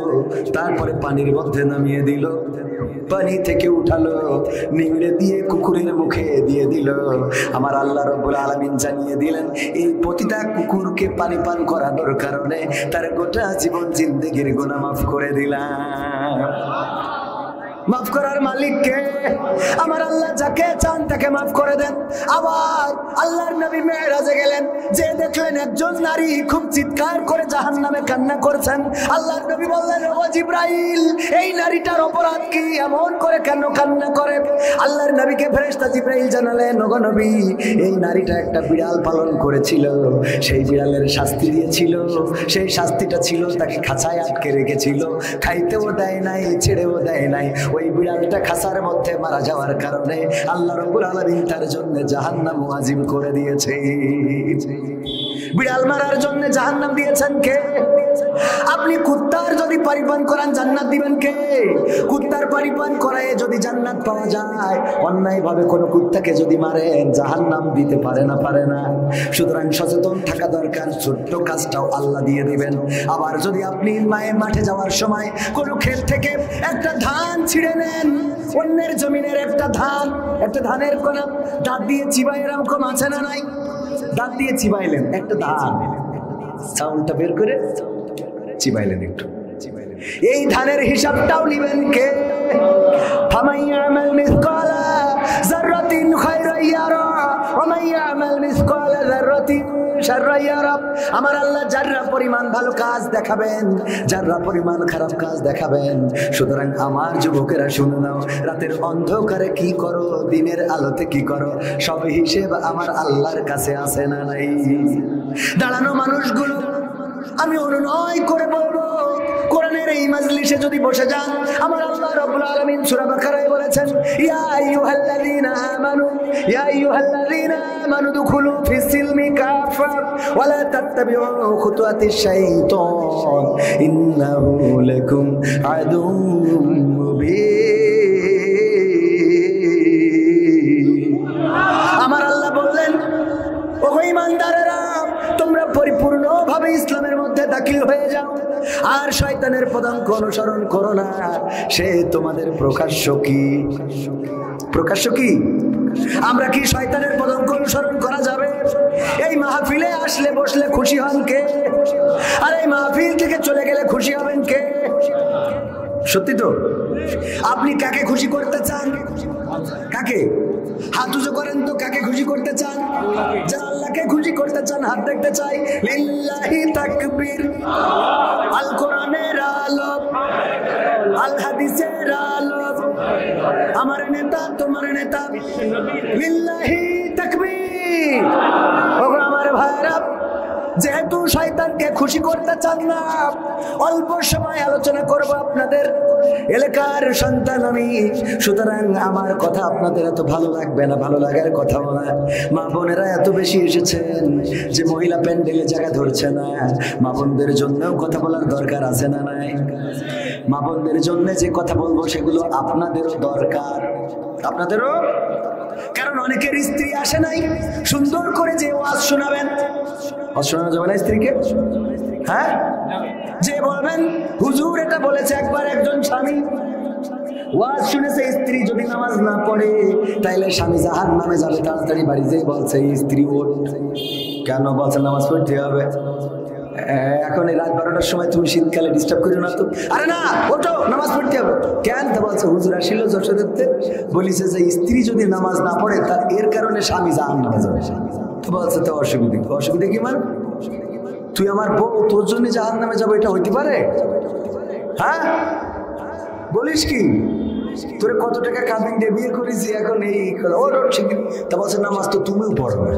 তারপরে পানির মধ্যে নামিয়ে দিল, পানি থেকে উঠালো, নিংড়ে দিয়ে কুকুরের মুখে দিয়ে দিল। আমার আল্লাহ রাব্বুল আলামিন জানিয়ে দিলেন, এই পতিতা কুকুরকে পানি পান করানোর কারণে তার গোটা জীবন জিন্দেগির গুনাহ মাফ করে দিলাম। মাফ করার মালিক কে? আমার আল্লাহ যাকে চান তাকে মাফ করে দেন। আবার আল্লাহর নবী মেরাজে গেলেন, যে দেখলেন একজন নারী খুব চিৎকার করে জাহান্নামে কান্না করছেন। আল্লাহর নবী বললেন, ও জিবরাইল, এই নারীটার অপরাধ কি, এমন করে কেন কান্না করে? আল্লাহর নবীকে ফেরেশতা জিবরাইল জানালেন, ওগো নবী, এই নারীটা একটা বিড়াল পালন করেছিল, সেই বিড়ালের শাস্তি দিয়েছিল। সেই শাস্তিটা ছিল তাকে খাঁচায় আটকে রেখেছিল, খাইতেও দেয় নাই, ছেড়েও দেয় নাই। ওই বিড়ালটা খাঁচার মধ্যে মারা যাওয়ার কারণে আল্লাহ রাব্বুল আলামিন তার জন্য জাহান্নাম ওয়াজিব করে দিয়েছে। বিড়াল মারার জন্য জাহান্নাম দিয়েছেন কে? আপনি কুত্তার যদি পারিপান করান, জান্নাত দিবেন কে? কুত্তার পারিপান করায় যদি জান্নাত পাওয়া যায়, অন্যায় ভাবে কোনো কুত্তাকে যদি মারেন, জাহান্নাম দিতে পারে না? পারে না? সুতরাং সচেতন থাকা দরকার, ছোট্ট কাজটাও আল্লাহ দিয়ে দিবেন। আবার যদি আপনি মায়ের মাঠে যাওয়ার সময় কোনো ক্ষেত থেকে একটা ধান ছিঁড়ে নেন, অন্যের জমিনের একটা ধানের কোনা দাঁত দিয়ে চিবাই, এরকম আছে না নাই? দাঁত দিয়ে চিবাইলেন একটা ধান, সাউন্ডটা বের করে চিবাইলেন একটু, এই ধানের হিসাবটাও নিবেন কে? ফামান ইয়ামাল মিসকালা যাররাতিন খায়রান ইয়ারা ওয়া মান ইয়ামাল মিসকালা যাররাতিন শাররান ইয়ারা। আমার আল্লাহ যাররা পরিমাণ ভালো কাজ দেখাবেন, যাররা পরিমাণ খারাপ কাজ দেখাবেন। সুতরাং আমার যুবকেরা শুনে নাও, রাতের অন্ধকারে কি করো, দিনের আলোতে কি করো, সব হিসেব আমার আল্লাহর কাছে আছে না নাই? দাঁড়ানো মানুষগুলো, আমি অনুনয় করে বলবো, কোরআনের এই মাজলিসে যদি বসে যান, আমার আল্লাহ রাব্বুল আলামিন সূরা বাকারায় বলেছেন, ইয়া আইয়ুহাল্লাযীনা আমানু দুখুলু ফিস সিলমি কাফা ওয়া লা তাত্তাবিউ খুতুওয়াতিশ শাইতান ইন্নাহু লাকুম আদুউম মুবিন। আমার আল্লাহ বললেন, ও ঈমানদারেরা, তোমরা পরিপূর্ণভাবে ইসলামের মধ্যে দাখিল হয়ে যাও, আর শয়তানের পদাঙ্ক অনুসরণ করো না। সে তোমাদের প্রকাশ্য কি? আমরা কি শয়তানের পদাঙ্ক অনুসরণ করা যাবে? এই মাহফিলে আসলে বসলে খুশি হন কে? আর এই মাহফিল থেকে চলে গেলে খুশি হবেন কে? সত্যি তো? আপনি কাকে খুশি করতে চান? কাকে? হাত উঁচু করেন তো। কাকে খুশি করতে চান? যারা আল্লাহকে খুশি করতে চান হাত দেখতে চাই। লিল্লাহি তাকবীর। আল কোরআনের আলো, আল হাদিসের আলো, আমার নেতা তোমার নেতা, লিল্লাহি তাকবীর। ওগো আমার ভাইরা, যেহেতু শয়তানকে খুশি করতে চান না, অল্প সময় আলোচনা করব আপনাদের এলাকার সন্তান আমি, সুতরাং আমার কথা আপনাদের এত ভালো লাগবে না, ভালো লাগার কথাও না। মা বোনেরা এত বেশি এসেছেন যে মহিলা প্যান্ডেলে জায়গা ধরছে না। মা বোনদের জন্যও কথা বলার দরকার আছে না নাই? মা বোনদের জন্য যে কথা বলবো সেগুলো আপনাদেরও দরকার, আপনাদেরও। কারণ অনেকের স্ত্রী আসে নাই, সুন্দর করে যে ওয়াজ শোনাবেন। ওয়াজ শোনানো যাবে না স্ত্রীকে? হ্যাঁ, যে বলবেন হুজুর এটা বলেছে একবার একজন স্বামী, ওয়াজ শুনেছে, স্ত্রী যদি নামাজ না পড়ে তাইলে স্বামী জাহান্নামে যাবে, তাড়াতাড়ি বাড়ি যেয়ে বলছে স্ত্রী ওঠ। কেন বলছে? নামাজ পড়তে হবে। এখন এই রাত 12টার সময় তুমি শীতকালে ডিস্টার্ব করো না তো? আরে না, ওঠো, নামাজ পড়তে হবে। কেন? তা বলছে হুজুর আসিল যশোরেতে, বলিছে যে স্ত্রী যদি নামাজ না পড়ে তার এর কারণে স্বামী জাহান্নামে যাবে। তো বলছে তো অসুবিধা কি? মানে তুই আমার বউ, তোর জন্য জাহান্নামে যাবো, এটা হইতে পারে? হ্যাঁ, বলিস কি? তোরে কত টাকা কাঁদিন দিয়ে বিয়ে করেছি, এখন এই ওর শিখি। তা বলছে নামাজ তো তুমিও পড়বে।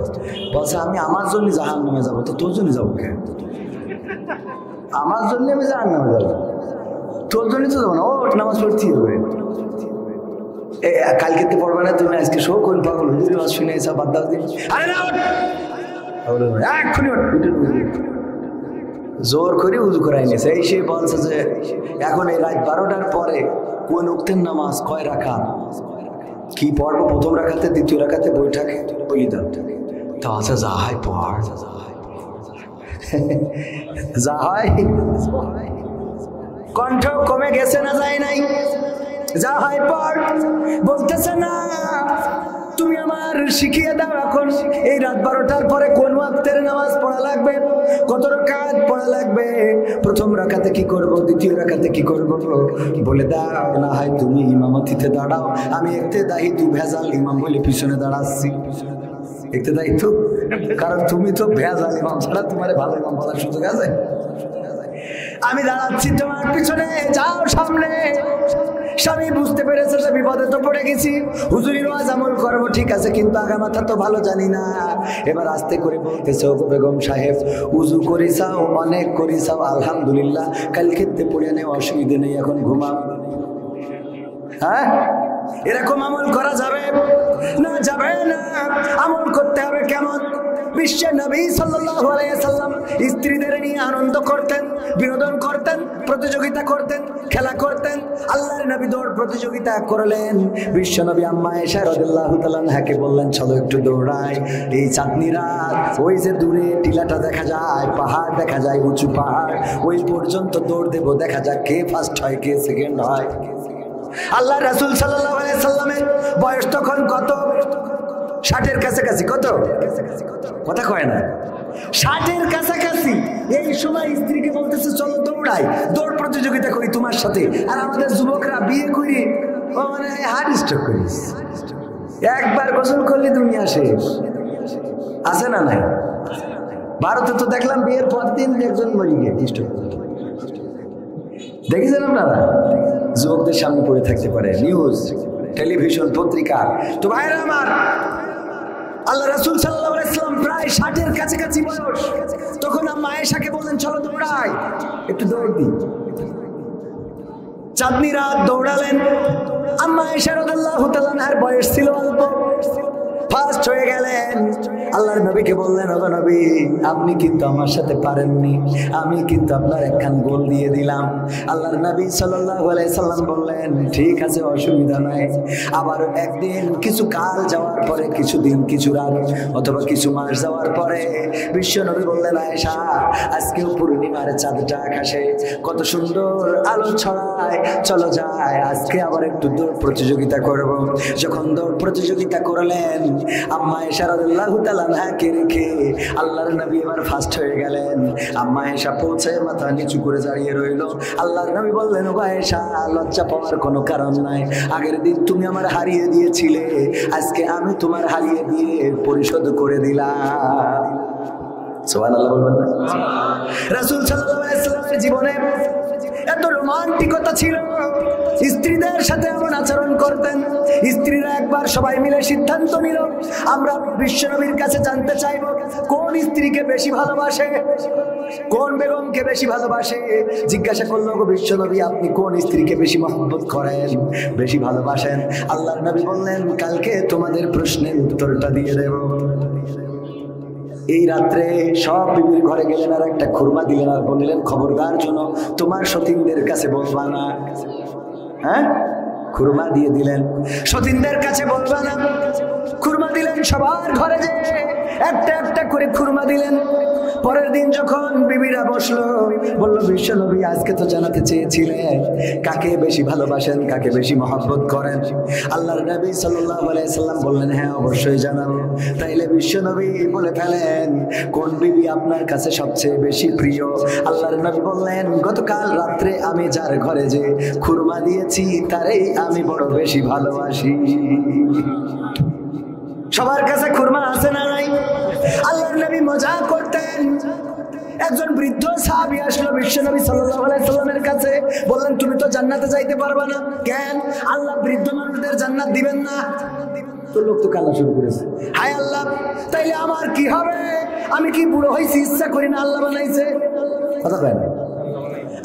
বলছে আমি আমার জন্য জাহান্নামে যাবো, তো তোর জন্য যাবো কেন? আমার জন্য আমি জাহান্নামে যাবো, তোর জন্য তো যাবো না। ও নামাজ পড়তেই হবে। কালকে তো পড়বে না তুমি, আজকে শো কোন পাগল হুজুরি ওয়াজ শুনে এসব বাদ দাও দিন। আরে না, এক্ষুনি জোর করে উজু করাই নিয়েছে। এই সে বলছে যে এখন এই রাত 12টার পরে কোন উক্তের নামাজ কয় রাকাত, কি পড়বো? প্রথম রাকাতে, দ্বিতীয় রাকাতে বৈঠক বলি দাও। তা আচ্ছা যা হয় পড়, যা হয়। কণ্ঠ কমে গেছে না যায় নাই? যা হয় পড়। বলতেছে না তুমি আমার শিখিয়ে দাও এখন এই রাত 12টার পরে কোন ওয়াক্তের নামাজ পড়া লাগবে, কত রাকাত পড়া লাগবে, প্রথম রাকাতে কি করব, দ্বিতীয় রাকাতে কি করব বলে দাও। না হয় তুমি ইমামতিতে দাঁড়াও, আমি ইক্তেদাই, তুই ভেজাল ইমাম বলে পিছনে দাঁড়াচ্ছি। ইক্তেদাই তো, কারণ তুমি তো ভেজাল ইমাম ছাড়া তোমার ভালো ইমাম বলার সুযোগ আছে? আমি দাঁড়াচ্ছি তোমার পিছনে, যাও সামনে। স্বামী বুঝতে পেরেছে যে বিপদে তো পড়ে গেছি, হুজুরির ওয়াজ আমল করবো ঠিক আছে, কিন্তু আগামাথা তো ভালো জানি না। এবার আস্তে করে বলতেছে, ওগো বেগম সাহেব, উজু করি চাও, অনেক করি চাও, আলহামদুলিল্লাহ, কাল খেতে পড়ে নেই, অসুবিধে নেই, এখন ঘুমাও। হ্যাঁ, এরকম আমল করা যাবে না? যাবে না। আমল করতে হবে কেমন? বিশ্ব নবী সাল্লাল্লাহু আলাইহি সাল্লাম স্ত্রীদের নিয়ে আনন্দ করতেন, বিনোদন করতেন, প্রতিযোগিতা করতেন, খেলা করতেন। আল্লাহর নবী দৌড় প্রতিযোগিতা করলেন। বিশ্ব নবী আম্মা আয়েশা রাদিয়াল্লাহু তাআলা আনহাকে বললেন, চলো একটু দৌড়াই। এই চাঁদনি রাত, ওই যে দূরে টিলাটা দেখা যায়, পাহাড় দেখা যায়, উঁচু পাহাড়, ওই পর্যন্ত দৌড় দেব, দেখা যাক কে ফার্স্ট হয়, কে সেকেন্ড হয়। আল্লাহ রাসূল সাল্লাল্লাহু আলাইহি সাল্লামের বয়স তখন কত? 60-এর কাছাকাছি। কত? কথা কয় না, 60-এর কাছাকাছি। এই সময় স্ত্রীকে বলতেছে চলো দৌড়াই, দৌড় প্রতিযোগিতা করি তোমার সাথে। আর আমাদের যুবকরা বিয়ে করি, ও মানে হার্ট স্ট্রোক করিস, একবার গোসল করলে দুনিয়া শেষ। আছে না নাই? ভারতে তো দেখলাম বিয়ের পর দিন একজন মরে গিয়ে স্ট্রোক। দেখেছেন আপনারা? যুবকদের সামনে পড়ে থাকতে পারে নিউজ, টেলিভিশন, পত্রিকা। তো ভাইরা আমার, আল্লাহ রাসূল সাল্লাল্লাহু আলাইহি ওয়াসাল্লাম প্রায় 60-এর কাছাকাছি বয়স। তখন আম্মা আয়েশাকে বললেন চলো দৌড়াই, একটু দৌড় দিই। চাঁদনি রাত দৌড়ালেন। আম্মা আয়েশা রাদিয়াল্লাহু তাআলা আনহার বয়স ছিল অল্প, ফার্স্ট হয়ে গেলেন। আল্লাহর নবীকে বললেন, ওগো নবী, আপনি কিন্তু আমার সাথে পারেননি, আমি কিন্তু আপনার একখান গোল দিয়ে দিলাম। আল্লাহর নবী সাল্লাল্লাহু আলাইহি সাল্লাম বললেন, ঠিক আছে, অসুবিধা নাই। আবার একদিন কিছু কাল যাওয়ার পরে, কিছুদিন, কিছু রাত অথবা কিছু মাস যাওয়ার পরে বিশ্ব নবী বললেন, আয়েশা, আজকেও পূর্ণিমার চাঁদটা আকাশে কত সুন্দর আলো ছড়ায়, চলো যায় আজকে আবার একটু দৌড় প্রতিযোগিতা করব। যখন দৌড় প্রতিযোগিতা করলেন, আম্মা আয়েশা রাদিয়াল্লাহু তাআলা আনহাকে রেখে আল্লাহর নবী এবার ফার্স্ট হয়ে গেলেন। আম্মা আয়েশা পৌঁছে মাথা নিচু করে দাঁড়িয়ে রইল। আল্লাহর নবী বললেন, ও আয়েশা, লজ্জা পাওয়ার কোনো কারণ নাই। আগের দিন তুমি আমার হারিয়ে দিয়েছিলে, আজকে আমি তোমার হারিয়ে দিয়ে পরিশোধ করে দিলাম। সুবহানাল্লাহ বলবেন না? রাসূল সাল্লাল্লাহু আলাইহি ওয়াসাল্লামের জীবনে এত রোমান্টিকতা ছিল, স্ত্রীদের সাথে এমন আচরণ করতেন। স্ত্রীরা একবার সবাই মিলে সিদ্ধান্ত নিল, আমরা বিশ্বনবীর কাছে জানতে চাইব কোন স্ত্রীকে বেশি ভালোবাসে, কোন বেগমকে বেশি ভালোবাসে। জিজ্ঞাসা করলো, গো বিশ্বনবী, আপনি কোন স্ত্রীকে বেশি মহব্বত করেন, বেশি ভালোবাসেন? আল্লাহর নবী বললেন, কালকে তোমাদের প্রশ্নের উত্তরটা দিয়ে দেব। এই রাত্রে সব বিবির ঘরে গেলেন আর একটা খুরমা দিলেন আর বললেন, খবরদার জন্য তোমার সতীনদের কাছে বলবা না। হ্যাঁ, খুরমা দিয়ে দিলেন, সতীনদের কাছে বলবা না। খুরমা দিলেন সবার ঘরে, যে একটা একটা করে খুরমা দিলেন। পরের দিন যখন বিবিরা বসলো, বলল, বিশ্বনবী, আজকে তো জানাতে চেয়েছিলেন কাকে বেশি ভালোবাসেন, কাকে বেশি মহব্বত করেন। আল্লাহর নবী সাল্লাল্লাহু আলাইহি সাল্লাম বললেন, হ্যাঁ, অবশ্যই জানাবো। তাইলে বিশ্বনবী বলে ফেলেন, কোন বিবি আপনার কাছে সবচেয়ে বেশি প্রিয়? আল্লাহর নবী বললেন, গতকাল রাত্রে আমি যার ঘরে যে খুরমা দিয়েছি, তারই আমি বড় বেশি ভালোবাসি। সবার কাছে খুরমা আছে না নাই? আল্লাহর নবী মজা করতেন। একজন বৃদ্ধ সাহাবী আসলো বিশ্বনবী সাল্লাল্লাহু আলাইহি সাল্লামের কাছে, বললেন, তুমি তো জান্নাতে যাইতে পারবা না, কেন? আল্লাহ বৃদ্ধ মানুষদের জান্নাত দিবেন না? তো লোক তো কান্না শুরু করেছে, হায় আল্লাহ, তাইলে আমার কি হবে? আমি কি বুড়ো হয়েছি, ইচ্ছা করি না, আল্লাহ বানাইছে? কথা কয় না?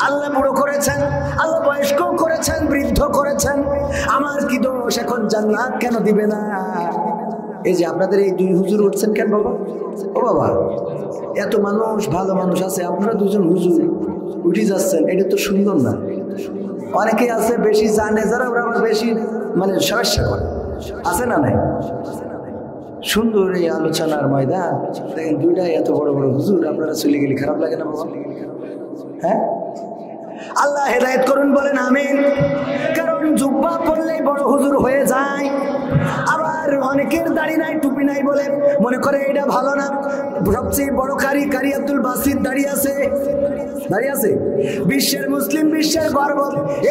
আল্লাহ বুড়ো করেছেন, আল্লাহ বয়স্ক করেছেন, বৃদ্ধ করেছেন, আমার কি দোষ? এখন জান্নাত কেন দিবে না? এই যে আপনাদের এই দুই হুজুর উঠছেন কেন বাবা? ও বাবা, এত মানুষ, ভালো মানুষ আছে, আপনারা দুজন হুজুর উঠে যাচ্ছেন, এটা তো সুন্দর না। অনেকে আছে বেশি জানে, যারা ওরা আবার বেশি মানে সমস্যা করে, আছে না নাই? সুন্দর এই আলোচনার ময়দান, দেখেন দুইটাই এত বড় বড় হুজুর, আপনারা চলে গেলে খারাপ লাগে না বাবা? হ্যাঁ, আল্লাহ হেদায়েত করুন, বলেন আমিন। কারণ জুব্বা পরলেই বড় হুজুর হয়ে যায়, আবার অনেকের দাড়ি নাই, টুপি নাই বলে মনে করে এটা ভালো না। সবচেয়ে বড় কারি আব্দুল বাসিত দাঁড়িয়ে আছে, বিশ্বের মুসলিম বিশ্বের গর্ব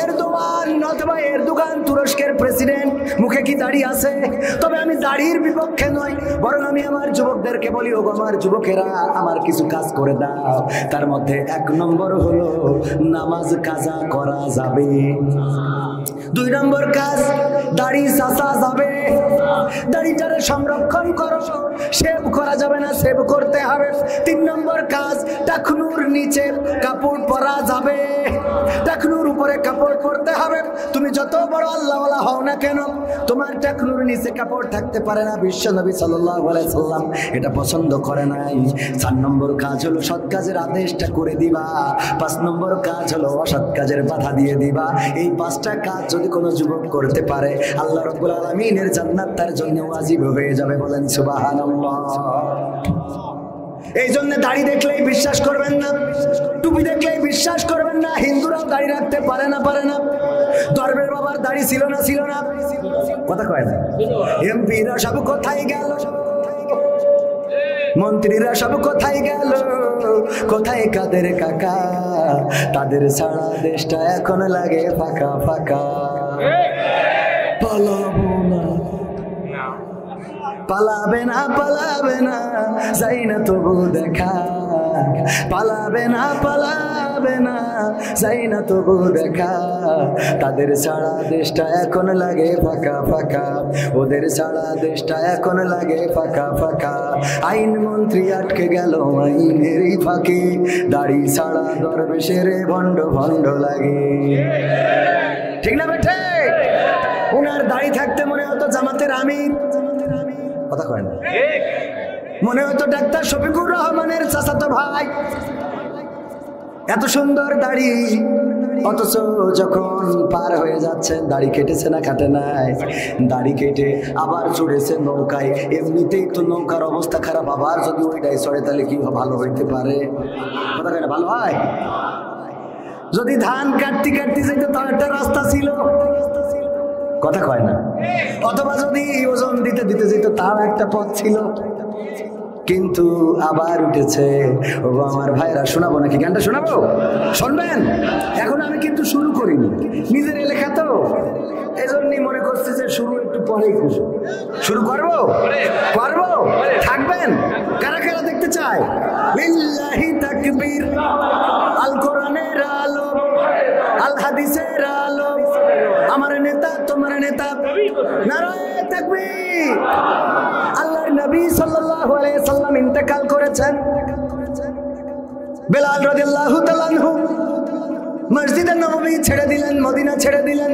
এরদোয়ান অথবা এরদোগান, তুরস্কের প্রেসিডেন্ট, মুখে কি দাড়ি আছে? তবে আমি দাড়ির বিপক্ষে নই, বরং আমি আমার যুবকদেরকে বলি, ও আমার যুবকেরা, আমার কিছু কাজ করে দাও। তার মধ্যে 1 নম্বর হলো নামাজ কাজা করা যাবে। 2 নম্বর কাজ, দাড়ি চাচা যাবে, দাড়িটারে সংরক্ষণ করো, শেভ করা যাবে না, শেভ করতে হবে। 3 নম্বর কাজ, টাকনুর নিচে কাপড় পরা যাবে, টাকনুর উপরে কাপড় পরতে হবে। তুমি যত বড় আল্লাহওয়ালা হও না কেন, তোমার টাকনুর নিচে কাপড় থাকতে পারে না। বিশ্বনবী সাল্লাল্লাহু আলাইহি সাল্লাম এটা পছন্দ করে নাই। 4 নম্বর কাজ হলো সৎ কাজের আদেশটা করে দিবা। 5 নম্বর কাজ হলো অসৎ কাজের বাধা দিয়ে দিবা। এই 5টা কাজ যদি কোনো যুবক করতে পারে, আল্লাহ রাব্বুল আলামিনের জান্নাত তার জন্য ওয়াজিব হয়ে যাবে। বলেন সুবহানাল্লাহ। এই জন্য দাড়ি দেখলেই বিশ্বাস করবেন না, টুপি দেখলেই বিশ্বাস করবেন না। হিন্দুরাও দাড়ি রাখতে পারে না। দরবেশ বাবার দাড়ি ছিল না, কথা কয় না। এমপিরা সব কোথায় গেল, মন্ত্রীরা সব কোথায় গেল, কোথায় কাদের কাকা? তাদের সারা দেশটা এখন লাগে ফাঁকা ফাঁকা। পালাবে না, যাই না তবু দেখা। পালাবে না, যাই না তবু দেখা। তাদের সারা দেশটা এখন লাগে ফাঁকা ফাঁকা, ওদের সারা দেশটা এখন লাগে ফাঁকা ফাঁকা। আইন মন্ত্রী আটকে গেল আইনেরই ফাঁকে, দাড়ি ছাড়া দরবেশের ভণ্ড লাগে। দাড়ি থাকতে মনে হতো জামাতের আমির, কথা কয় না, মনে হতো ডাক্তার শফিকুর রহমানের চাচাতো ভাই, এত সুন্দর দাড়ি। অথচ যখন পার হয়ে যাচ্ছেন দাড়ি কেটেছে না কাটে নাই, দাড়ি কেটে আবার চড়েছে নৌকায়। এমনিতেই তো নৌকার অবস্থা খারাপ, আবার যদি ওইটাই চড়ে তাহলে কি ভালো হইতে পারে? কথা কয় না, ভালো হয়? যদি ধান কাটতে কাটতে যেত তার একটা রাস্তা ছিল, কথা কয় না, অথবা যদি ওজন দিতে দিতে যেত তাও একটা পথ ছিল। কিন্তু আবার উঠেছে। ও আমার ভাইরা, শোনাবো নাকি গানটা? শোনাবো, শুনবেন? এখন আমি কিন্তু শুরু করিনি, নিজের এলাকা তো, এই জন্যই মনে করছি যে শুরু একটু পরেই করবো। শুরু করবো, করবো, থাকবেন? কারা কারা দেখতে চায়? লিল্লাহি তাকবীর, আল কোরআনের আলো, আল হাদিসের আলো, আমার নেতা তোমার নেতা, নারায়ে তাকবীর। আল্লাহর নবী সাল্লাল্লাহু আলাইহি সাল্লাম ইন্তেকাল করেছেন। বেলাল রাদিয়াল্লাহু তাআলা আনহু মসজিদে নববী ছেড়ে দিলেন, মদিনা ছেড়ে দিলেন।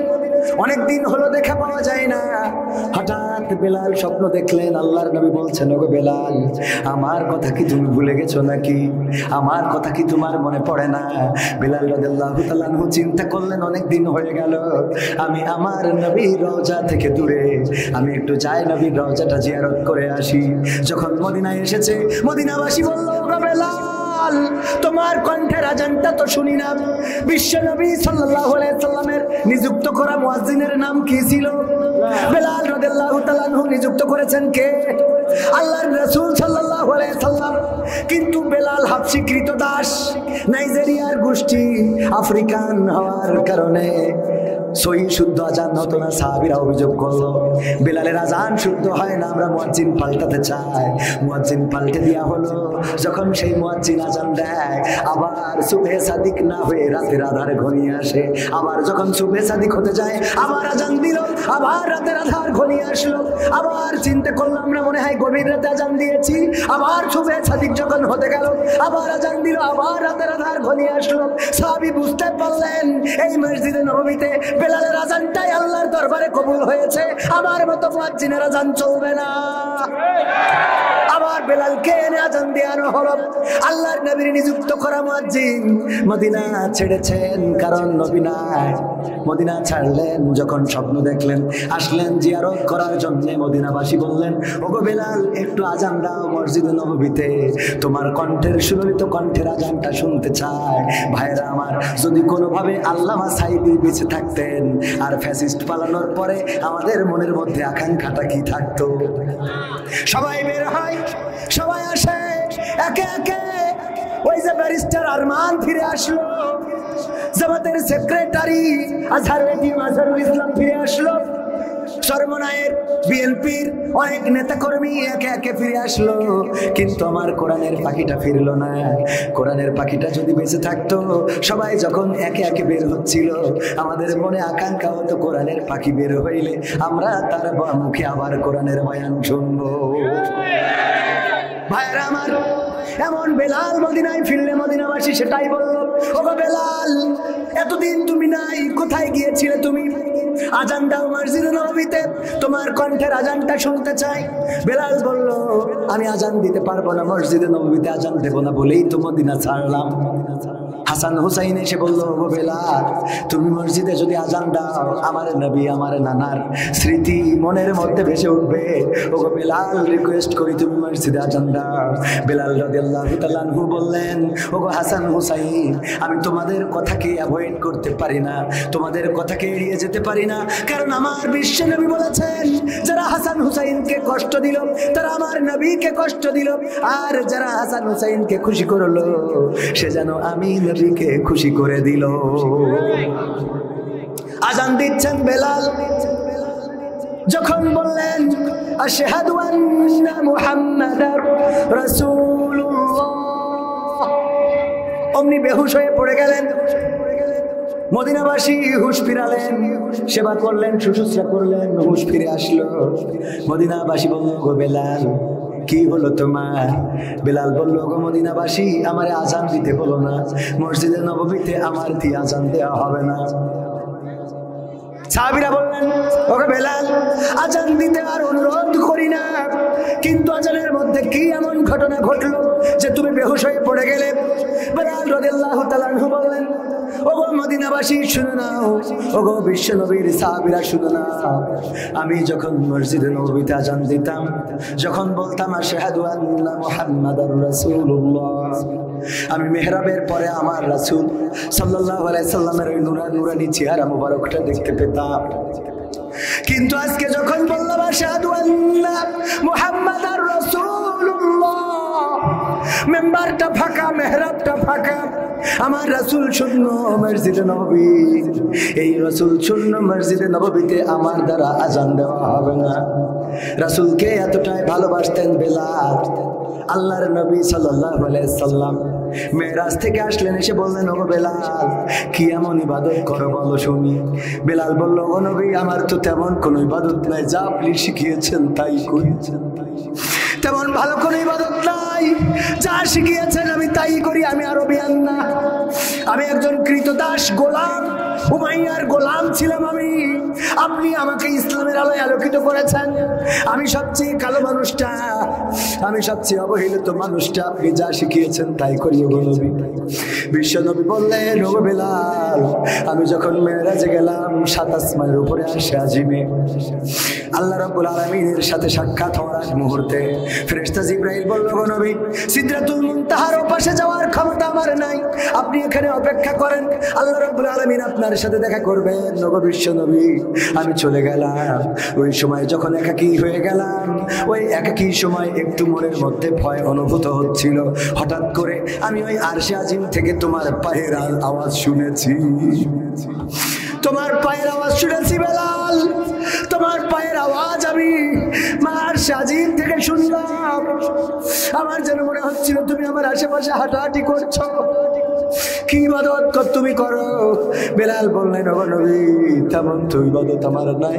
অনেক দিন হলো দেখা পাওয়া যায় না। হঠাৎ বেলাল স্বপ্ন দেখলেন, আল্লাহর নবী বলছেন, ওগো বেলাল, আমার কথা কি তুমি ভুলে গেছো নাকি? আমার কথা কি তোমার মনে পড়ে না? বেলাল রাদিয়াল্লাহু তাআলা আনহু চিন্তা করলেন, অনেক দিন হয়ে গেল আমি আমার নবীর রওজা থেকে দূরে, আমি একটু যাই নবীর রওজাটা জিয়ারত করে আসি। যখন মদিনায় এসেছে, মদিনাবাসী বলল, ওগো বেলাল, তোমার কণ্ঠের আজানটা তো শুনি না। বিশ্ব নবী সাল্লাল্লাহু আলাইহি সাল্লামের নিযুক্ত করা মুয়াজ্জিনের নাম কি ছিল? বেলাল রাদিয়াল্লাহু তাআলা আনহু নিযুক্ত করেছেন কে? আল্লাহর রাসূল সাল্লাল্লাহু আলাইহি সাল্লাম। কিন্তু বেলাল হাবশী কৃতদাস, নাইজেরিয়ার গোষ্ঠী, আফ্রিকান হওয়ার কারণে সহি শুদ্ধ আজান হতো না। সাহাবীরা অভিযোগ করলো, বেলালের আজান শুদ্ধ হয় না, আমরা মুয়াজ্জিন পাল্টাতে চাই। মুয়াজ্জিন পাল্টে দেওয়া হলো। যখন সেই মুয়াজ্জিন আজান দেয়, আবার সুবহে সাদিক না হয়ে রাতের আধার ঘনিয়ে আসে। আবার যখন সুবহে সাদিক হতে যায়, আবার আজান দিল, আবার রাতের আধার ঘনিয়ে আসলো। আবার চিন্তা করলাম, আমরা মনে হয় গভীর রাতে আজান দিয়েছি। আবার সুবহে সাদিক যখন হতে গেল, আবার আজান দিল, আবার রাতের আধার ঘনিয়ে আসলো। সাহাবী বুঝতে পারলেন, এই মসজিদে নববীতে বেলালের আজানটাই আল্লাহর দরবারে কবুল হয়েছে, আমার মতো মুয়াজ্জিনের আজান চলবে না। আবার বেলালকে এনে আজান দেওয়ানো হলো। আল্লাহর নবীর নিযুক্ত করা মুয়াজ্জিন মদিনা ছেড়েছেন, কারণ নবী নাই। মদিনা ছাড়লেন, যখন স্বপ্ন দেখলেন, আসলেন জিয়ারত করার জন্য। মদিনাবাসী বললেন, ওগো বেলাল, একটু আজান দাও মসজিদে নববীতে, তোমার কণ্ঠের সুললিত কণ্ঠের আজানটা শুনতে চায়। ভাইরা আমার, যদি কোনোভাবে আল্লামা সাঈদী বেঁচে থাকতেন আর ফ্যাসিস্ট পালানোর পরে আমাদের মনের মধ্যে আকাঙ্ক্ষাটা কি থাকতো? সবাই বের হয়, সবাই আসে, একে একে। ওই যে ব্যারিস্টার আরমান ফিরে আসলো, জামাতের সেক্রেটারি আজহারুল ইসলাম ফিরে আসলো, চরমনায়ের বিএনপির অনেক নেতাকর্মী একে একে ফিরে আসলো। কিন্তু আমার কোরআনের পাখিটা ফিরলো না। কোরআনের পাখিটা যদি বেঁচে থাকতো, সবাই যখন একে একে বের হচ্ছিল, আমাদের মনে আকাঙ্ক্ষা হতো কোরআনের পাখি বের হইলে আমরা তার মুখে আবার কোরআনের বয়ান শুনবো। ভাইরা আমার, এমন বেলাল মদিনায় ফিরলে মদিনাবাসী সেটাই বলল, ওগো বেলাল, এতদিন তুমি নাই, কোথায় গিয়েছিলে তুমি? আজান দাও মসজিদে নববীতে, তোমার কণ্ঠের আজানটা শুনতে চাই। বেলাল বলল, আমি আজান দিতে পারবো না, মসজিদে নববীতে আজান দেবো না বলেই তো মদিনা ছাড়লাম। হাসান হুসাইন এসে বলল, ওগো বেলাল, তুমি মসজিদে যদি আজান দাও, আমার নবী, আমার নানার স্মৃতি মনের মধ্যে ভেসে উঠবে। ওগো বেলাল, রিকোয়েস্ট করি তুমি মসজিদে আজান দাও। বেলাল রাদিয়াল্লাহু তাআলা আনহু বললেন, ওগো হাসান হুসাইন, আমি তোমাদের কথাকে অ্যাভয়েড করতে পারি না, তোমাদের কথাকে এড়িয়ে যেতে পারি না, কারণ আমার বিশ্ব নবী বলেছেন, যারা হাসান হুসাইনকে কষ্ট দিল তারা আমার নবীকে কষ্ট দিল, আর যারা হাসান হুসাইনকে খুশি করলো সে যেন আমি নবীকে খুশি করে দিল। আজান দিচ্ছেন বেলাল, যখন বললেন আশহাদু আন্না মুহাম্মাদার রাসূলুল্লাহ, অমনি বেহুশ হয়ে পড়ে গেলেন। মদিনাবাসী হুঁশ ফিরালেন, সেবা করলেন, শুশ্রূষা করলেন, হুঁশ ফিরে আসলো। মদিনাবাসী বলল, গো বেলাল, কি হলো তোমার? বেলাল বলল, গো মদিনাবাসী, আমারে আজান দিতে বলো না, মসজিদে নববীতে আমার দিয়ে আজান দেওয়া হবে না। সাহাবীরা বললেন, ওকে বেলাল, আজান দিতে আর অনুরোধ করি না, কিন্তু আজানের মধ্যে কি এমন ঘটনা ঘটলো যে তুমি বেহুশ হয়ে পড়ে গেলে? বেলাল রাদিয়াল্লাহু তাআলা আনহু বললেন, ওগো মদিনাবাসী শুনে নাও, ওগো বিশ্ব নবীর সাহাবীরা শুনে নাও, আমি যখন মসজিদে নববীতে আজান দিতাম, যখন বলতাম আশহাদু আন্না মুহাম্মাদার রাসূলুল্লাহ, আমি মেহরাবের পরে আমার রাসূল সাল্লাল্লাহু আলাইহি সাল্লামের ওই নুরানি চেহারা মুবারকটা দেখতে পেতাম। কিন্তু আজকে যখন বললাম আশহাদু আন্না মুহাম্মাদার রাসূলুল্লাহ, মেম্বারটা ফাঁকা, মেহরাবটা ফাঁকা, আমার রাসূল শূন্য মসজিদে নববী, এই রাসূল শূন্য মসজিদে নববীতে আমার দ্বারা আজান দেওয়া হবে না। রাসূলকে এতটাই ভালোবাসতেন বেলাল। আল্লাহর নবী সাল্লাল্লাহু আলাইহি সাল্লাম মেরাজ থেকে আসলেন, এসে বললেন, ওগো বেলাল, কি এমন ইবাদত করো বলো শুনি। বেলাল বলল, ও নবী, আমার তো তেমন কোনো ইবাদত নাই, যা আপনি শিখিয়েছেন তাই করি, তেমন ভালো কোনো ইবাদত নাই, যা শিখিয়েছেন আমি তাই করি। আমি আরবিয়ান না, আমি একজন কৃতদাস গোলাম, উমাইয়ার গোলাম ছিলাম আমি। আপনি আমাকে ইসলামের আলোয় আলোকিত করেছেন, আমি সবচেয়ে কালো মানুষটা, আমি সবচেয়ে অবহেলিত মানুষটা, আপনি যা শিখিয়েছেন তাই করি ওগো নবী। বিশ্ব নবী বললেন, ওগো বেলাল, আমি যখন মেরাজে গেলাম ৭ আসমানের উপরে আসে আজিমে, আল্লাহ রাব্বুল আলামিনের সাথে সাক্ষাৎ হওয়ার আগ মুহূর্তে ফেরেশতা জিবরাইল বলল, ওগো নবী, সিদরাতুল মুনতাহার ওপাশে যাওয়ার ক্ষমতা আমার নাই, আপনি এখানে অপেক্ষা করেন, আল্লাহ রাব্বুল আলামিন আপনার সাথে দেখা করবেন। ওগো বিশ্ব নবী, আমি চলে গেলাম। ওই সময় যখন একাকী হয়ে গেলাম, ওই একাকী সময় একটু মনের মধ্যে ভয় অনুভূত হচ্ছিল। হঠাৎ করে আমি ওই আরশে আজিম থেকে তোমার পায়ের আওয়াজ শুনেছি, তোমার পায়ের আওয়াজ শুনেছি বেলাল, তোমার পায়ের আওয়াজ আমি আরশে আজিম থেকে শুনলাম। আমার যেন মনে হচ্ছিল তুমি আমার আশেপাশে হাঁটাহাঁটি করছো, কি ইবাদত তুমি করো। বেলাল বললেন, ওগো নবী, তেমন তো ইবাদত আমার নাই,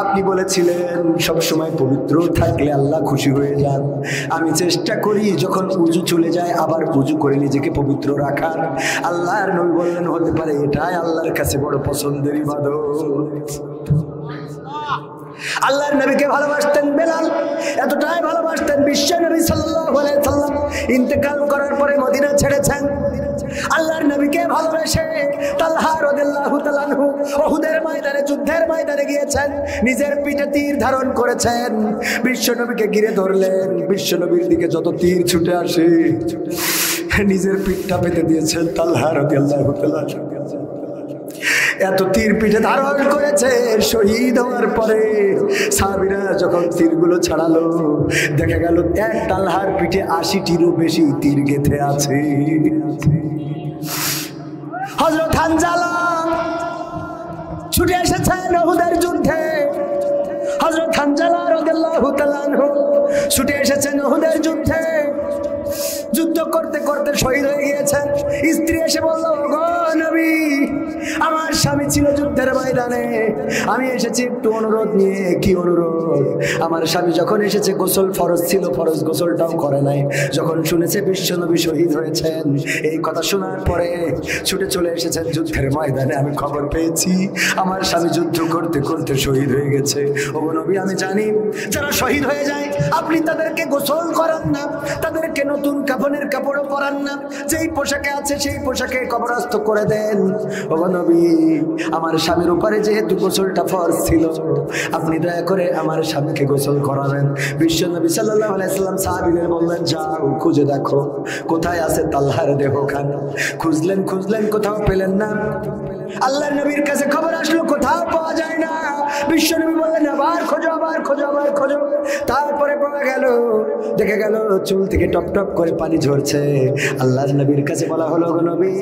আপনি বলেছিলেন সব সময় পবিত্র থাকলে আল্লাহ খুশি হয়ে যান। আমি চেষ্টা করি যখন উজু চলে যায় আবার উজু করে নিজেকে পবিত্র রাখার। আল্লাহর নবী বললেন, হতে পারে এটাই আল্লাহর কাছে বড় পছন্দের ইবাদত। আল্লাহর নবীকে ভালোবাসতেন বেলাল, এতটাই ভালোবাসতেন বিশ্ব নবী সাল্লাল্লাহু আলাইহি সাল্লাম ইন্তেকাল করার পরে মদিনা ছেড়েছেন। আল্লাহর নবীকে ভালোবেসে তালহা রাদিয়াল্লাহু তাআলা আনহু উহুদের ময়দানে, যুদ্ধের ময়দানে গিয়েছেন, নিজের পিঠে তীর ধারণ করেছেন, বিশ্ব নবীকে ঘিরে ধরলেন। বিশ্ব নবীর দিকে যত তীর ছুটে আসে নিজের পিঠটা পেতে দিয়েছেন তালহা রাদিয়াল্লাহু তাআলা। এত তীর পিঠে ধারণ করেছে, শহীদ হওয়ার পরে সাহাবীরা যখন তীরগুলো ছাড়ালো, দেখা গেল এক তালহার পিঠে ৮০টিরও বেশি তীর গেঁথে আছে। হযরত হানজালা ছুটে এসেছেন উহুদের যুদ্ধে, হযরত হানজালা রাদিয়াল্লাহু তাআলা আনহু ছুটে এসেছেন উহুদের যুদ্ধে, যুদ্ধ করতে করতে শহীদ হয়ে গিয়েছেন। স্ত্রী এসে বলল, ওগো নবী, আমার স্বামী ছিল যুদ্ধের ময়দানে, আমি এসেছি একটু অনুরোধ নিয়ে। কি অনুরোধ? আমার স্বামী যখন এসেছে গোসল ফরজ ছিল, ফরজ গোসলটাও করে নাই। যখন শুনেছে বিশ্ব নবী শহীদ হয়েছেন, এই কথা শোনার পরে ছুটে চলে এসেছেন যুদ্ধের ময়দানে। আমি খবর পেয়েছি আমার স্বামী যুদ্ধ করতে করতে শহীদ হয়ে গেছে। ওগো নবী, আমি জানি যারা শহীদ হয়ে যায় আপনি তাদেরকে গোসল করান না, তাদেরকে নতুন কাফনের কাপড়ও পরান না, যেই পোশাকে আছে সেই পোশাকে কবরস্থ করে দেন। ওগো নবী, আমার স্বামীর উপরে যেহেতু গোসলটা ফরজ ছিল, আপনি দয়া করে আমার স্বামীকে গোসল করাবেন। বিশ্ব নবী সাল্লাল্লাহু আলাইহি সাল্লাম সাহাবীদের বললেন, যাও খুঁজে দেখো কোথায় আছে তালহার দেহখানা। খুঁজলেন খুঁজলেন, কোথাও পেলেন না। আল্লাহর নবীর কাছে খবর আসলো কোথাও পাওয়া যায় না। বিশ্ব নবী বললেন, আবার খোঁজো, আবার খোঁজো, আবার খোঁজো। তারপরে পাওয়া গেল, দেখা গেল চুল থেকে টপ টপ করে পানি ঝরছে। আল্লাহর নবীর কাছে বলা হলো, গো নবী,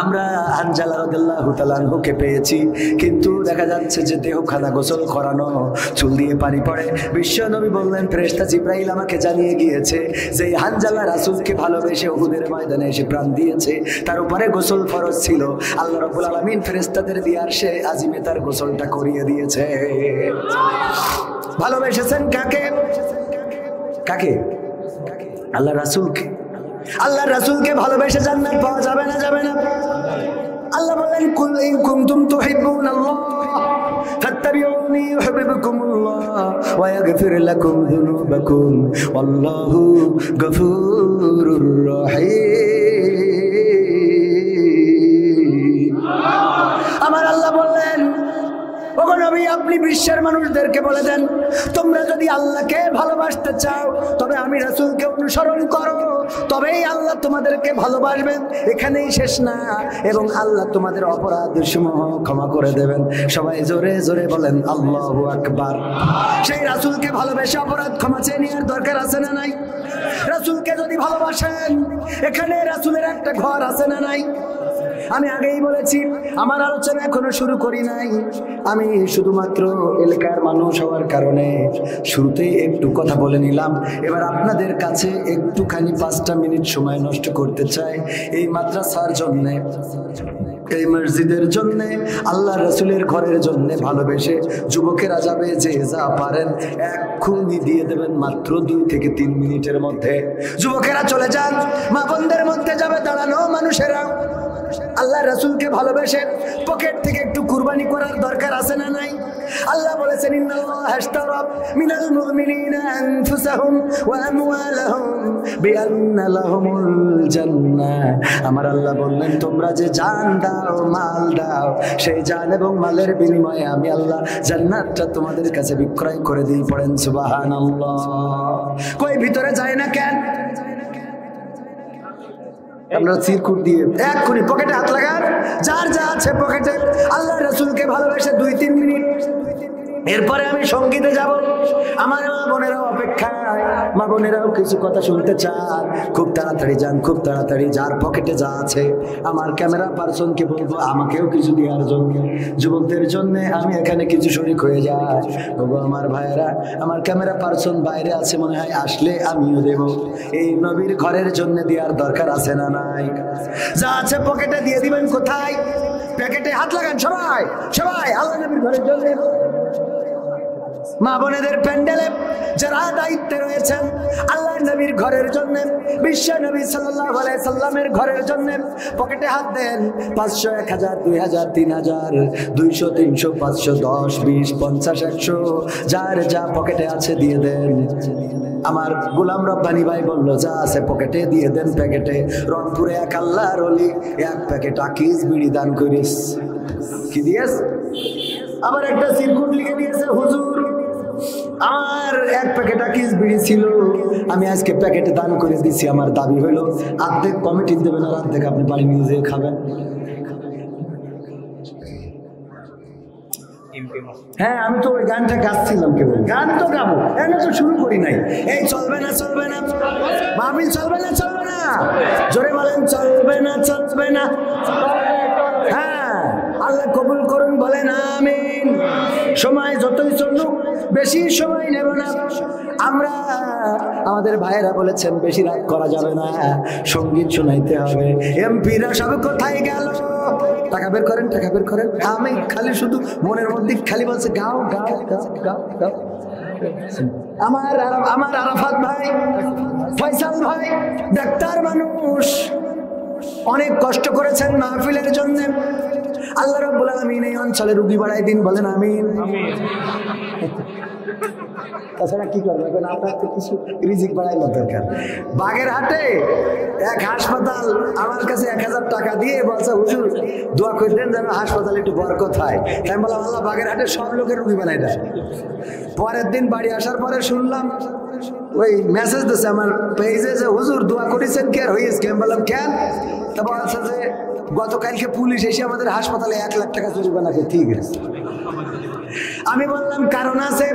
আমরা হানজালা রাদিয়াল্লাহু তাআলা আনহুকে পেয়েছি, কিন্তু দেখা যাচ্ছে যে দেহখানা গোসল করানো, চুল দিয়ে পানি পড়ে। বিশ্ব নবী বললেন, ফেরেশতা জিবরাইল আমাকে জানিয়ে গিয়েছে যে হানজালা রাসূলকে ভালোবেসে উহুদের ময়দানে এসে প্রাণ দিয়েছে, তার উপরে গোসল ফরজ ছিল। আল্লাহ রাব্বুল আলামিন ফেরেশতাদের দিয়ে আরশে আজিমে তার গোসলটা করিয়ে দিয়েছে। ভালোবেসেছেন কাকে? কাকে? আল্লাহ রাসূলকে। আল্লাহ রাসূলকে ভালোবেসে জান্নাত পাওয়া যাবে না? যাবে না। আল্লাহ বলেন কুল ইন কুনতুম তুহিব্বুনাল্লাহ ফাত্তাবিউনি ইউহিব্বুকুমুল্লাহ ওয়া ইয়াগফির লাকুম যুনুবাকুম ওয়াল্লাহু গফুরুর রহিম। আমার আল্লাহ বললেন, ওগো নবী, আপনি বিশ্বের মানুষদেরকে বলে দেন, তোমরা যদি আল্লাহকে ভালোবাসতে চাও তবে আমি রাসূলকে অনুসরণ করো, তবেই আল্লাহ তোমাদেরকে ভালোবাসবেন। এখানেই শেষ না, এবং আল্লাহ তোমাদের অপরাধসমূহ ক্ষমা করে দেবেন। সবাই জোরে জোরে বলেন আল্লাহু আকবার। সেই রাসূলকে ভালোবেসে অপরাধ ক্ষমা চেয়ে নেওয়ার দরকার আছে না নাই? রাসূলকে যদি ভালোবাসেন, এখানে রাসূলের একটা ঘর আছে না নাই? আমি আগেই বলেছি, আমার আলোচনা এখনো শুরু করি নাই। আমি শুধুমাত্র এলাকার মানুষ হওয়ার কারণে শুরুতেই একটু কথা বলে নিলাম। এবার আপনাদের কাছে একটুখানি 5টা মিনিট সময় নষ্ট করতে চাই এই মাদ্রাসার জন্যে, এই মসজিদের জন্যে, আল্লাহ রসুলের ঘরের জন্যে ভালোবেসে যুবকেরা যাবে যে যা পারেন এক্ষুনি দিয়ে দেবেন, মাত্র 2 থেকে 3 মিনিটের মধ্যে। যুবকেরা চলে যান, মা বোনদের মধ্যে যাবে দাঁড়ানো মানুষেরা। আল্লাহ রাসূলকে ভালোবেসে পকেট থেকে একটু কুরবানি করার দরকার আছে না নাই? আল্লাহ বলেছেন, ইন্নাল্লাহা আশতারা মিনাল মুমিনিনা আনফুসাহুম ওয়া আমওয়ালাহুম বিআন্না লাহুমুল জান্নাহ। আমার আল্লাহ বললেন, তোমরা যে জান দাও, মাল দাও, সেই জান এবং মালের বিনিময়ে আমি আল্লাহ জান্নাতটা তোমাদের কাছে বিক্রয় করে দিই। পড়েন সুবহানাল্লাহ। কই ভিতরে যায় না কেন? আমরা চিরকুট দিয়ে এক্ষুনি পকেটে হাত লাগান, যার যা আছে পকেটে। আল্লাহ রাসূলকে ভালোবেসে 2-3 মিনিট, এরপরে আমি সঙ্গীতে যাব। আমার মা বোনেরাও অপেক্ষায়, মা বোনেরাও কিছু কথা শুনতে চান। খুব তাড়াতাড়ি যান, খুব তাড়াতাড়ি। যার পকেটে যা আছে, আমার ক্যামেরা পার্সনকে বলবো আমাকেও কিছু দেওয়ার জন্য। যুবকদের জন্য আমি এখানে কিছু শরীক হয়ে যাই। বলবো আমার ভাইয়েরা, আমার ক্যামেরা পার্সন বাইরে আছে, মনে হয় আসলে আমিও দেব। এই নবীর ঘরের জন্য দেওয়ার দরকার আছে না নাই? যা আছে পকেটে দিয়ে দিবেন। কোথায়? প্যাকেটে হাত লাগান সবাই, সবাই। আল্লাহ নবীর ঘরের জন্য, মা বোনেদের প্যান্ডেলে যারা দায়িত্বে রয়েছেন, আল্লাহ নবীর ঘরের জন্য, বিশ্ব নবী সাল্লাল্লাহু আলাইহি সাল্লামের ঘরের জন্য পকেটে হাত দেন। 500, 1000, 2000, 3000, 200, 300, 500, 10, 20, 50, 100, যার যা পকেটে আছে দিয়ে দেন। আমার গোলাম রব্বানি ভাই বলল, যা আছে পকেটে দিয়ে দেন প্যাকেটে। রংপুরে এক আল্লাহর ওলি 1 প্যাকেট আকিস বিড়ি দান করিস। কি দিয়েস? আবার একটা সিরকুট লিখে দিয়েছে, হুজুর আমার 1 প্যাকেট আকিস বিড়ি ছিল, আমি আজকে প্যাকেটে দান করে দিছি। আমার দাবি হলো অর্ধেক কমিটি দেবেন আর অর্ধেক আপনি বাড়ি নিয়ে যেয়ে খাবেন। হ্যাঁ, আমি তো ওই গানটা গাচ্ছিলাম, কেবল গান তো গাবো, এনে তো শুরু করি নাই। এই চলবে না, চলবে না মাহফিল, চলবে না, চলবে না। জোরে বলেন চলবে না, চলবে না। হ্যাঁ, আল্লাহ কবুল করুন, বলেন আমিন। সময় যতই চলুক বেশি সময় নেব না আমরা। আমাদের ভাইয়েরা বলেছেন বেশি রাত করা যাবে না, সঙ্গীত শোনাইতে হবে। এমপিরা সব কোথায় গেল? টাকা বের করেন, টাকা বের করেন। আমি খালি শুধু মনের মধ্যে খালি বলছে গাও গাও গাও গাও গাও। আমার আরাফাত ভাই, ফয়সাল ভাই ডাক্তার মানুষ, অনেক কষ্ট করেছেন মাহফিলের জন্য। আল্লাহ রাব্বুল আলামিন এই অঞ্চলে রোগী বাড়াই দিন, বলেন আমিন। তাছাড়া কি করবো এখন? আপনার তো কিছু রিজিক বাড়াইবার দরকার। বাগেরহাটে এক হাসপাতাল আমার কাছে 1000 টাকা দিয়ে বলছে, হুজুর দোয়া করতেন যেন হাসপাতালে একটু বরকত হয়। তাই বললাম, আল্লাহ বাগেরহাটে সব লোকের রুগী বানাই দেয়। পরের দিন বাড়ি আসার পরে শুনলাম ওই মেসেজ দিচ্ছে আমার পেজে যে, হুজুর দোয়া করেছেন, কে হয়েছে? আমি বললাম কেন? তা বলছে যে গতকালকে পুলিশ এসে আমাদের হাসপাতালে 1 লাখ টাকা জরিমানা করে ঠিক আছে। আমি বললাম কারণ আছে,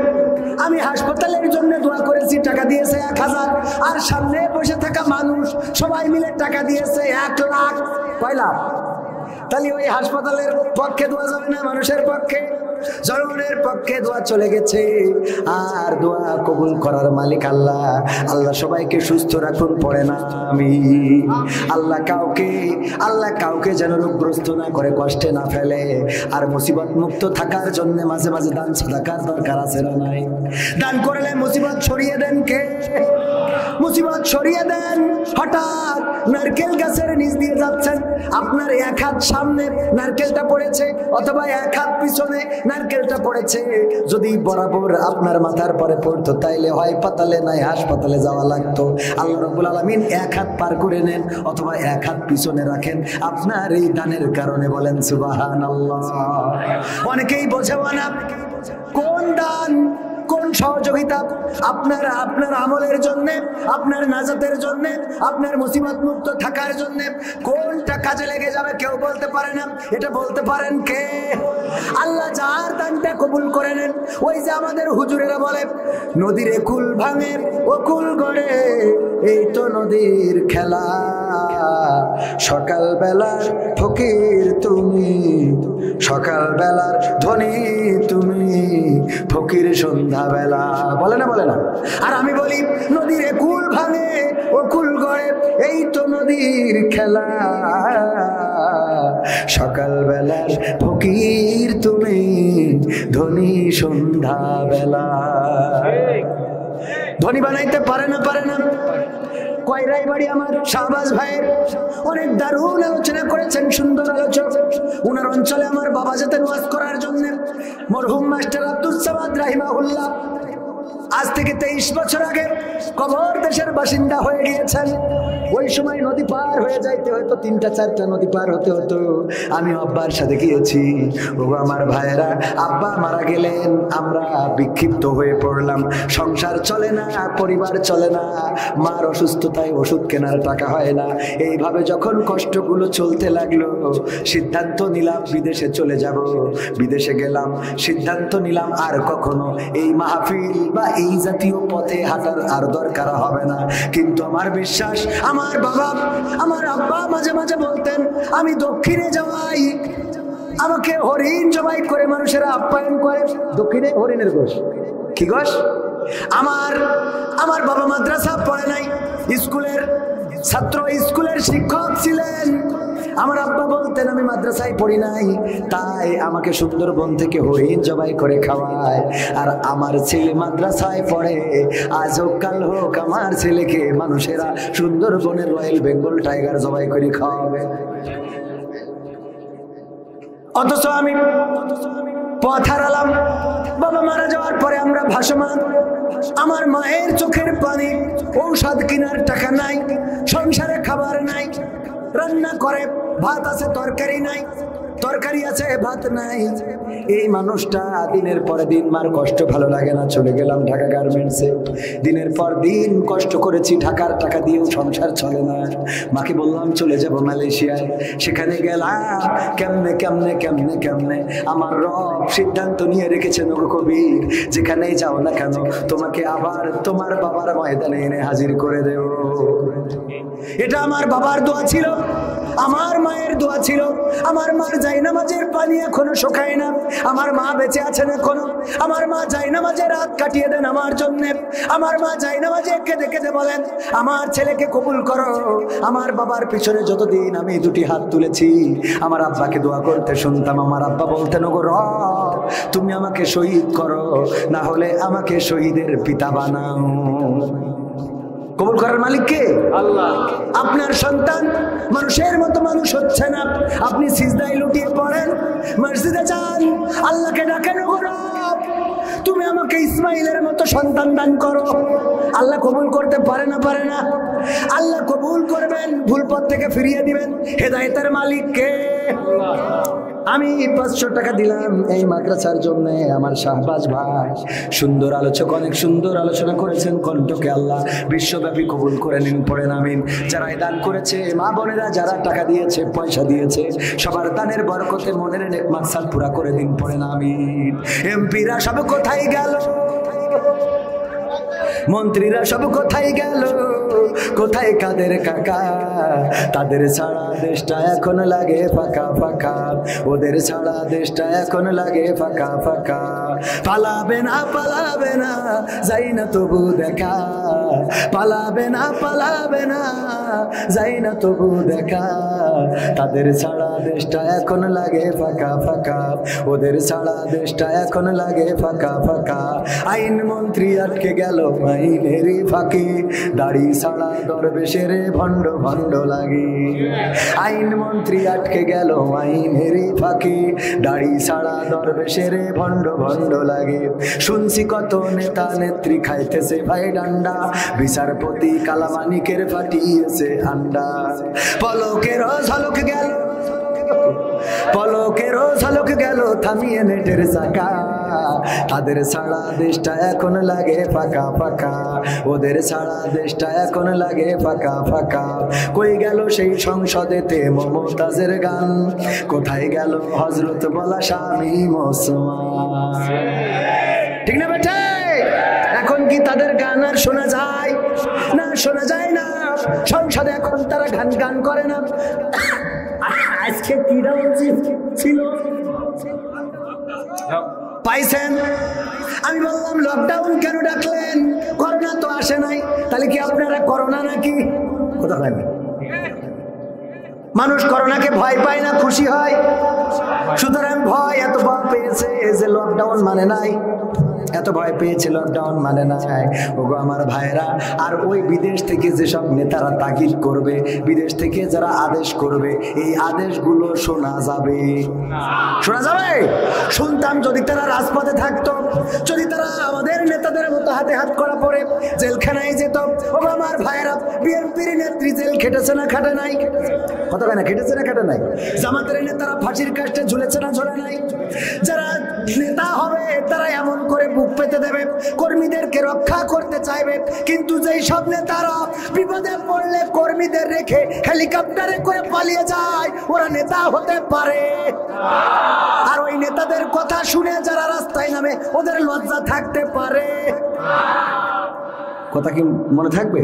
আমি হাসপাতালের জন্য দোয়া করেছি, টাকা দিয়েছে 1000, আর সামনে বসে থাকা মানুষ সবাই মিলে টাকা দিয়েছে 1 লাখ। কয় লাখ? তাহলে ওই হাসপাতালের পক্ষে দোয়া যাবে না, মানুষের পক্ষে, জনগণের পক্ষে দোয়া চলে গেছে। আর দোয়া কবুল করার মালিক আল্লাহ। আল্লাহ সবাইকে সুস্থ রাখুন, পড়ে না আমি। আল্লাহ কাউকে যেন রোগগ্রস্ত না করে, কষ্টে না ফেলে। আর মুসিবত মুক্ত থাকার জন্য মাঝে মাঝে দান সাদাকার দরকার আছে না নাই? দান করলে মুসিবত ছড়িয়ে দেন কে? মুসিবত সরিয়ে দেন। হঠাৎ নারকেল গাছের নিচ দিয়ে যাচ্ছেন, আপনার এক হাত সামনে নারকেলটা পড়েছে অথবা এক হাত পিছনে নারকেলটা পড়েছে। যদি বরাবর আপনার মাথার পরে পড়তো তাইলে হয় পাতালে নাই হাসপাতালে যাওয়া লাগতো। আল্লাহ রাব্বুল আলামিন এক হাত পার করে নেন অথবা এক হাত পিছনে রাখেন আপনার এই দানের কারণে। বলেন সুবহানাল্লাহ। অনেকেই বোঝেও না কোন দান কোন সহযোগিতা আপনার আমলের জন্য, আপনার নাজাতের জন্য, আপনার মুসিবত মুক্ত থাকার জন্য কোনটা কাজে লেগে যাবে কেউ বলতে পারে না। এটা বলতে পারেন কে? আল্লাহ যার দানটা কবুল করে নেন। ওই যে আমাদের হুজুরেরা বলে নদীর কুল ভাঙে ও কুল গড়ে, এই তো নদীর খেলা। সকাল বেলার ফকির তুমি, সকাল বেলার ধনী তুমি, ফকির সন্ধ্যা বেলা। বলে না বলে না? আর আমি বলি নদীর কুল ভাঙে ও কুল গড়ে, এই তো নদীর খেলা। সকাল বেলার ফকির তুমি, ধনী সন্ধ্যা বেলা। ধনী বানাইতে পারে না কয়রাই বাড়ি আমার শাহবাজ ভাইয়ের অনেক দারুণ আলোচনা করেছেন, সুন্দর আলোচক। উনার অঞ্চলে আমার বাবা যেতেন ওয়াজ করার জন্য, মরহুম মাস্টার আব্দুল সামাদ রাহিমাহুল্লাহ। আজ থেকে 23 বছর আগে কবর দেশের বাসিন্দা হয়ে গিয়েছেন। ওই সময় নদী পার হয়ে যাইতে হয়তো 3-4টা নদী পার হতে হতো। আমি আব্বার সাথে গিয়েছি। ও আমার ভাইয়েরা, আব্বা মারা গেলেন, আমরা বিক্ষিপ্ত হয়ে পড়লাম। সংসার চলে না, পরিবার চলে না, মার অসুস্থতায় ওষুধ কেনার টাকা হয় না। এইভাবে যখন কষ্টগুলো চলতে লাগলো, সিদ্ধান্ত নিলাম বিদেশে চলে যাব। বিদেশে গেলাম, সিদ্ধান্ত নিলাম আর কখনো এই মাহফিল বা এই জাতীয় পথে হাঁটার আর দরকার হবে না। কিন্তু আমার বিশ্বাস, আমার বাবা, আমার আব্বা মাঝে মাঝে বলতেন আমি দক্ষিণে যাওয়াই, আমাকে হরিণ জবাই করে মানুষেরা আপ্যায়ন করে। দক্ষিণে হরিণের গোশ, কি গোশ? আমার বাবা মাদ্রাসা পড়ে নাই, স্কুলের ছাত্র, স্কুলের শিক্ষক ছিলেন। আমার আব্বা বলতেন আমি মাদ্রাসায় পড়ি নাই, তাই আমাকে সুন্দরবন থেকে হরিণ জবাই করে খাওয়ায়। আর আমার ছেলে মাদ্রাসায় পড়ে, আজ হোক কাল হোক আমার ছেলেকে মানুষেরা সুন্দরবনের রয়্যাল বেঙ্গল টাইগার জবাই করে খাওয়াবে। অথচ আমি পথ হারালাম। বাবা মারা যাওয়ার পরে আমরা ভাসমান। আমার মায়ের চোখের পানি, ঔষধ কেনার টাকা নাই, সংসারে খাবার নাই। রান্না করে ভাত আছে তরকারি নাই, তরকারি আছে ভাত নাই। এই মানুষটা দিনের পরে দিন, মার কষ্ট ভালো লাগে না, চলে গেলাম ঢাকা গার্মেন্টসে। দিনের পর দিন কষ্ট করেছি, ঢাকার টাকা দিয়েও সংসার চলে না। মাকে বললাম চলে যাব মালয়েশিয়ায়। সেখানে গেলাম, কেমনে কেমনে কেমনে কেমনে আমার রব সিদ্ধান্ত নিয়ে রেখেছেন, ওগো কবির যেখানেই যাও না কেন তোমাকে আবার তোমার বাবার ময়দানে এনে হাজির করে দেব। এটা আমার বাবার দোয়া ছিল, আমার মায়ের দোয়া ছিল। আমার মার জায়নামাজের পানি এখনো শুকায় না। আমার মা বেঁচে আছেন এখনো। আমার মা জায়নামাজে রাত কাটিয়ে দেন আমার জন্য। আমার মা জায়নামাজে কেঁদে কেঁদে বলেন আমার ছেলেকে কবুল করো। আমার বাবার পিছনে যতদিন আমি দুটি হাত তুলেছি, আমার আব্বাকে দোয়া করতে শুনতাম। আমার আব্বা বলতেন ওগো রব তুমি আমাকে শহীদ করো, না হলে আমাকে শহীদের পিতা বানাও। কবুল করার মালিক কে? আল্লাহ। আপনার সন্তান মানুষের মতো মানুষ হচ্ছে না, আপনি সিজদায় লুটিয়ে পড়েন, মসজিদে যান, আল্লাহকে ডাকেন ওগো রব তুমি আমাকে ইসমাইলের মতো সন্তান দান করো। আল্লাহ কবুল করতে পারে না? পারে না। আল্লাহ কবুল করবেন, ভুল পথ থেকে ফিরিয়ে দিবেন। হেদায়েতের মালিক কে? আমি 500 টাকা দিলাম এই মাদ্রাসার জন্য। আমার শাহবাজ ভাই সুন্দর আলোচক, অনেক সুন্দর আলোচনা করেছেন। কণ্ঠকে আল্লাহ বিশ্বব্যাপী কবুল করে নিন, পড়েন আমিন। যারা দান করেছে, মা বোনেরা যারা টাকা দিয়েছে, পয়সা দিয়েছে, সবার দানের বরকতে মনের নেক মাকসাদ পুরা করে দিন, পড়েন আমিন। এমপিরা সব কোথায় গেল? মন্ত্রীরা সব কোথায় গেল? কোথায় কাদের কাকা? তাদের ছাড়া দেশটা এখন লাগে ফাঁকা ফাঁকা, ওদের ছাড়া দেশটা এখন লাগে ফাঁকা ফাঁকা। পালাবে না পালাবে না যাই না তবু দেখা, পালাবে না পালাবে না যাই না তবু দেখা। তাদের ছাড়া দেশটা এখন লাগে ফাঁকা ফাঁকা, ওদের ছাড়া দেশটা এখন লাগে ফাঁকা ফাঁকা। আইন মন্ত্রী আটকে গেল আইনেরই ফাঁকে, দাড়ি ছাড়া দরবেশের ভণ্ড ভণ্ড লাগে। আইন মন্ত্রী আটকে গেল আইনেরই ফাঁকে, দাড়ি ছাড়া দরবেশের ভণ্ড ভণ্ড লাগে। শুনছি কত নেতা নেত্রী খাইতেছে ভাই ডান্ডা, বিচারপতি কালামানিকের ফাটিয়েছে আন্ডা। পলকের ঝলক গেল, পলকের ঝলক গেল থামিয়ে নেটের চাকা, তাদের ছাড়া দেশটা এখন লাগে ফাঁকা ফাঁকা, ওদের ছাড়া দেশটা এখন লাগে ফাঁকা ফাঁকা। কই গেল সেই সংসদেতে মমতাজের গান, কোথায় গেল হযরত বলা স্বামী মুসলমান? ঠিক না বেটা? এখন কি তাদের গান আর শোনা যায়? না, শোনা যায় না। সংসদে এখন তারা গান গান করে না। আজকে কি ছিল পাইছেন? আমি বললাম লকডাউন কেন ডাকলেন? করোনা তো আসে নাই, তাহলে কি আপনারা করোনা নাকি? কথা হয় না। মানুষ করোনাকে ভয় পায় না, খুশি হয়। সুতরাং ভয়, এত ভয় পেয়েছে যে লকডাউন মানে নাই, এত ভয় পেয়েছে লকডাউন মানে না। ওগো আমার ভাইরা, আর ওই বিদেশ থেকে যেসব নেতারা তাগিদ করবে, বিদেশ থেকে যারা আদেশ করবে, এই আদেশগুলো শোনা যাবে? শোনা যাবে? শুনতাম যদি তারা রাজপথে থাকতো, যদি তারা আমাদের নেতাদের মতো হাতে হাত করা পড়ে জেলখানায় যেত। ওগো আমার ভাইরা, বিএনপির নেত্রী জেল খেটেছে না খাটে নাই? কথা হয় না, খেটেছে না খাটে নাই? জামাতের নেতারা ফাঁসির কাস্টে ঝুলেছে না ঝোলে নাই? যারা নেতা হবে তারা এমন করে বুক পেতে দেবে, কর্মীদেরকে রক্ষা করতে চাইবে, কিন্তু যেই সব নেতারা বিপদে পড়লে কর্মীদের রেখে হেলিকপ্টারে করে পালিয়ে যায়, ওরা নেতা হতে পারে? আর ওই নেতাদের কথা শুনে যারা রাস্তায় নামে, ওদের লজ্জা থাকতে পারে? কথা কি মনে থাকবে?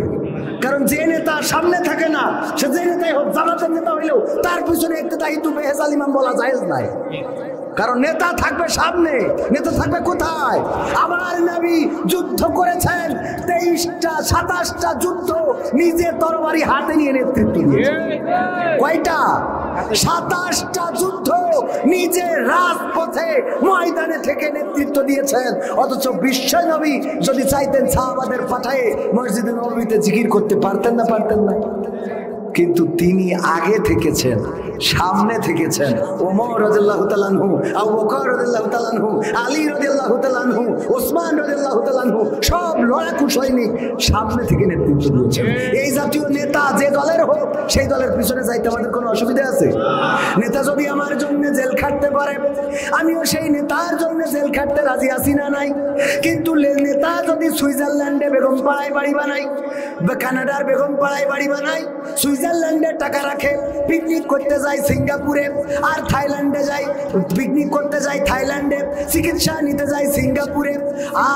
কারণ যে নেতা সামনে থাকে না, সে যে নেতাই হোক, জামাতের নেতা হইলেও তার পিছনে একটু দায়িত্ব বেহেজাল ইমাম বলা জায়েজ নাই। কারণ নেতা থাকবে সামনে, নেতা থাকবে কোথায়? আমার নবী যুদ্ধ করেছেন 23টা 27টা যুদ্ধ, নিজে তরবারি হাতে নিয়ে নেতৃত্ব দিয়েছেন। কয়টা? 27টা যুদ্ধ নিজে রাজপথে ময়দানে থেকে নেতৃত্ব দিয়েছেন। অথচ বিশ্ব নবী যদি চাইতেন সাহাবাদের পাঠায়ে মসজিদে নববীতে জিকির করতে পারতেন না? পারতেন না। কিন্তু তিনি আগে থেকেছেন, সামনে থেকেছেন। ওমর রাদিয়াল্লাহু তাআলা আনহু, আবু বকর রাদিয়াল্লাহু তাআলা আনহু, আলী রাদিয়াল্লাহু তাআলা আনহু, ওসমান রাদিয়াল্লাহু তাআলা আনহু, সব লড়াকু সৈনিক সামনে থেকে নেতৃত্ব দিয়েছেন। এই জাতীয় নেতা যে দলের হোক, সেই দলের পিছনে যাইতে আমাদের কোনো অসুবিধা আছে? নেতা যদি আমার জন্য জেল খাটতে পারে, আমিও সেই নেতার জন্য জেল খাটতে রাজি আছি না নাই? কিন্তু নেতা যদি সুইজারল্যান্ডে বেগম পাড়ায় বাড়ি বানায়, বা কানাডার বেগম পাড়ায় বাড়ি বানায়, সুইজারল্যান্ডে টাকা রাখে, পিকনিক করতে যায় সিঙ্গাপুরে, আর থাইল্যান্ডে যায় পিকনিক করতে যায় থাইল্যান্ডে, চিকিৎসা নিতে যায় সিঙ্গাপুরে,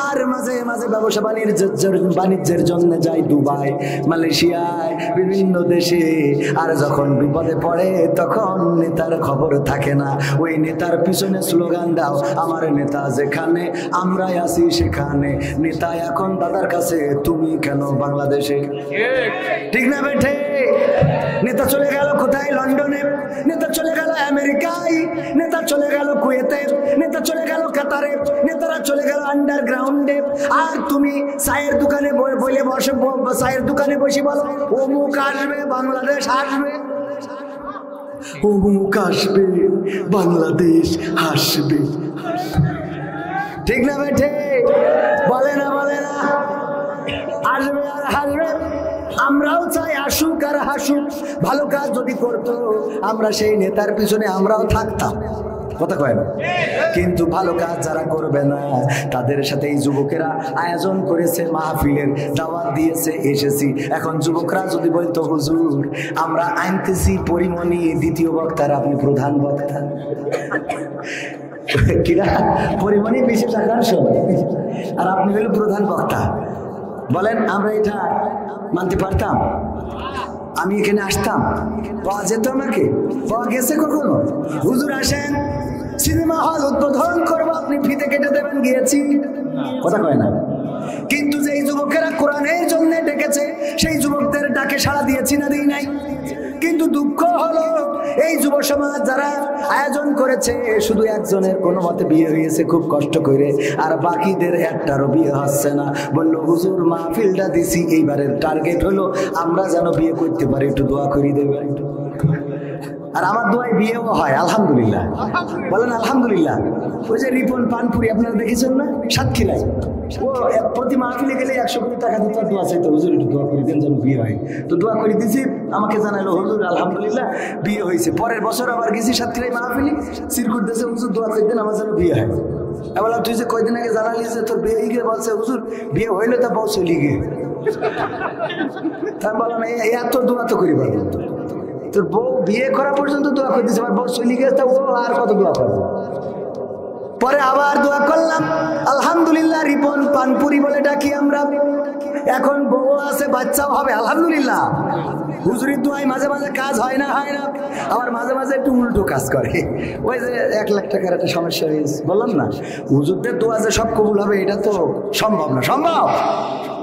আর মাঝে মাঝে ব্যবসা বাণিজ্যের জন্য যায় দুবাই, মালয়েশিয়ায়, বিভিন্ন দেশে। আর যখন বিপদে পড়ে তখন নেতার খবর থাকে না। ওই নেতার পিছনে স্লোগান দাও, আমার নেতা যেখানে আমরাই আছি সেখানে। নেতা এখন দাদার কাছে, তুমি কেন বাংলাদেশে? ঠিক না বেঠে? নেতা চলে গেল কোথায়? লন্ডনে। নেতা চলে গেল আমেরিকায়। নেতা চলে গেল কুয়েতে। নেতা চলে গেল কাতারে। নেতারা চলে গেল আন্ডারগ্রাউন্ডে। আর তুমি চায়ের দোকানে বলে বসে, চায়ের দোকানে বসে বলো অমুক আসবে, বাংলাদেশ আসবে, অমুক আসবে, বাংলাদেশ আসবে। ঠিক না বেঠে? বলে না, বলে না? আসবে আর হাসবে। আমরাও চাই আসুক আর হাসুক। ভালো কাজ যদি করতো, আমরা সেই নেতার পিছনে আমরাও থাকতাম। কথা কয় না? কিন্তু ভালো কাজ যারা করবে না, তাদের সাথে এই যুবকেরা আয়োজন করেছে, মাহফিলের দাওয়াত দিয়েছে, এসেছি। এখন যুবকরা যদি বলতো, হুজুর আমরা আনতেছি পরিমণি দ্বিতীয় বক্তার, আপনি প্রধান বক্তা, কিরা পরিমণি বিশেষ আকর্ষণ, আর আপনি হলেন প্রধান বক্তা, বলেন আমরা এটা মানতে পারতাম? আমি এখানে আসতাম? পাওয়া যেত আমাকে? পাওয়া গেছে কখনো? হুজুর আসেন, সিনেমা হল উদ্বোধন করবো, আপনি ফিতে কেটে দেবেন, গিয়েছি? কথা কয় না? কিন্তু যেই যুবকেরা কোরআনের জন্য ডেকেছে, সেই যুবকদের ডাকে সাড়া দিয়েছি না দিই নাই? কিন্তু দুঃখ হলো এই যুব সমাজ যারা আয়োজন করেছে শুধু একজনের কোনো মতে বিয়ে হয়েছে খুব কষ্ট করে, আর বাকিদের একটারও বিয়ে হচ্ছে না। বললো হুজুর মাহফিলটা দিছি, এইবারের টার্গেট হলো আমরা যেন বিয়ে করতে পারি, একটু দোয়া করি দেবেন। আর আমার দোয়ায় বিয়েও হয় আলহামদুলিল্লাহ, বলেন আলহামদুলিল্লাহ। ওই যে রিপন পানপুরি আপনারা দেখেছেন না সাতক্ষীরায়, ও প্রতি মাহফিলে গেলে 100 কোটি টাকা দিতে দোয়া চাইতো, হুজুর একটু দোয়া করে দেন যেন বিয়ে হয়। তো দোয়া করে দিয়েছি, আমাকে জানাইলো হুজুর আলহামদুলিল্লাহ বিয়ে হয়েছে। পরের বছর আবার গেছি সাতক্ষীরায় মাহফিলি, সিরকুট দেশে হুজুর দোয়া করে দেন আমার যেন বিয়ে হয়। বললাম তুই যে কয়দিন আগে জানালি যে তোর বিয়ে হয়ে গিয়ে, বলছে হুজুর বিয়ে হইলে তা বউ চলি গিয়ে। তা বললাম এত দোয়া তো করি পারবো, তোর বউ বিয়ে করা পর্যন্ত দোয়া করে দিচ্ছে, আমার বউ চলি গেছে, ও আর কত দোয়া করবো। পরে আবার দোয়া করলাম আলহামদুলিল্লাহ, রিপন পানপুরি বলে ডাকি আমরা, এখন বউ আছে বাচ্চাও হবে আলহামদুলিল্লাহ। হুজুরির দোয়ায় মাঝে মাঝে কাজ হয় না, আবার মাঝে মাঝে একটু উল্টো কাজ করে। ওই যে 1 লাখ টাকার একটা সমস্যা হয়েছে, বললাম না হুজুরদের দোয়া যে সব কবুল হবে এটা তো সম্ভব না। সম্ভব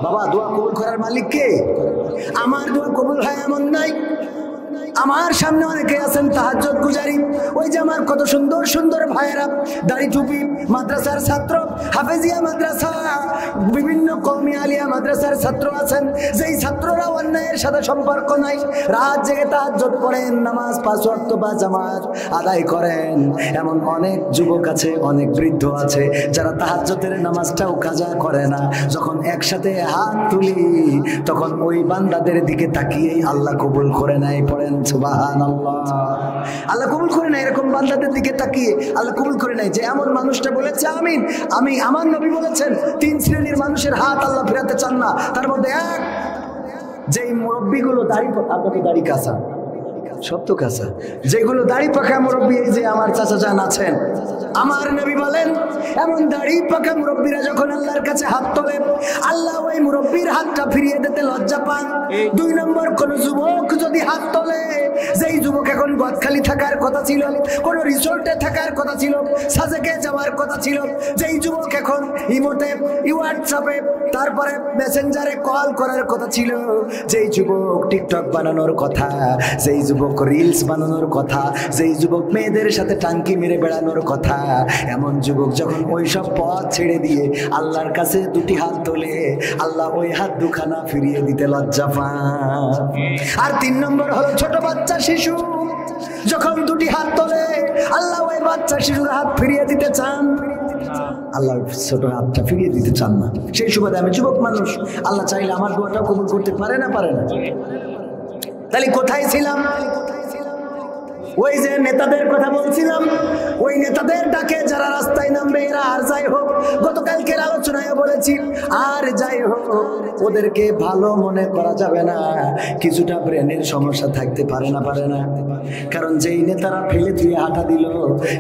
বাবা, দোয়া কবুল করার মালিক কে? আমার দোয়া কবুল হয় এমন নাই। আমার সামনে অনেকে আছেন তাহাজ্জুদ গুজারি, ওই যে আমার কত সুন্দর সুন্দর ভাইয়েরা, দাড়ি টুপি, মাদ্রাসার ছাত্র, হাফেজিয়া মাদ্রাসা, বিভিন্ন কওমি আলিয়া মাদ্রাসার ছাত্র আছেন, যেই ছাত্ররা অন্যায়ের সাথে সম্পর্ক নাই, রাত জেগে তাহাজ্জুদ পড়েন, নামাজ 5 ওয়াক্ত বা জামাত আদায় করেন। এমন অনেক যুবক আছে, অনেক বৃদ্ধ আছে যারা তাহাজ্জুদের নামাজটাও কাজা করে না। যখন একসাথে হাত তুলি তখন ওই বান্দাদের দিকে তাকিয়েই আল্লাহ কবুল করে নেয়। পড়েন সুবহানাল্লাহ, আল্লাহ কবুল করে নেয়। এরকম বান্দাদের দিকে তাকিয়ে আল্লাহ কবুল করে নেয়। যে এমন মানুষটা বলেছে আমিন, আমার নবী বলেছেন 3 শ্রেণীর মানুষের হাত আল্লাহ ফেরাতে চান না, তার মধ্যে এক, যেই মুরব্বীগুলো দাড়ি, আপনাকে দাড়ি কাঁচা, সব তো কাঁচা, যেগুলো দাড়ি পাকা মুরব্বী, এই যে আমার চাচা জান আছেন, আমার নবী বলেন এমন দাড়ি পাকা মুরব্বীরা যখন আল্লাহর কাছে হাত তোলে, আল্লাহ ওই মুরব্বীর হাতটা ফিরিয়ে দিতে লজ্জা পান। 2 নম্বর, কোন যুবক যদি হাত তোলে, যেই যুবক এখন গদখালি থাকার কথা ছিল, কোন রিসোর্টে থাকার কথা ছিল, সাজেকে যাওয়ার কথা ছিল, যেই যুবক এখন ইমোতে, হোয়াটসঅ্যাপে, তারপরে মেসেঞ্জারে কল করার কথা ছিল, যেই যুবক টিকটক বানানোর কথা, যেই যুবক রিলস বানানোর কথা, যেই যুবক মেয়েদের সাথে টাঙ্কি মেরে বেড়ানোর কথা, এমন যুবক যখন ওই সব পথ ছেড়ে দিয়ে আল্লাহর কাছে 2টি হাত তোলে, আল্লাহ ওই হাত দুখানা ফিরিয়ে দিতে লজ্জা পান। আর 3 নম্বর হলো ছোট বাচ্চা শিশু, যখন 2টি হাত তোলে আল্লাহ ওই বাচ্চা শিশুর হাত ফিরিয়ে দিতে চান, আল্লাহ ছোট হাতটা ফিরিয়ে দিতে চান না। সেই সুবাদে আমি যুবক মানুষ, আল্লাহ চাইলে আমার দোয়াটাও কবুল করতে পারে না, পারে না। তাহলে কোথায় ছিলাম? ওই যে নেতাদের কথা বলছিলাম, ওই নেতাদের ডাকে যারা রাস্তায় নামবে এরা আর যাই হোক, গতকালকের আলোচনায় বলেছি, আর যাই হোক ওদেরকে ভালো মনে করা যাবে না, কিছুটা ব্রেনের সমস্যা থাকতে পারে না, পারে না। কারণ যেই নেতারা ফেলে দিয়ে হাঁটা দিল,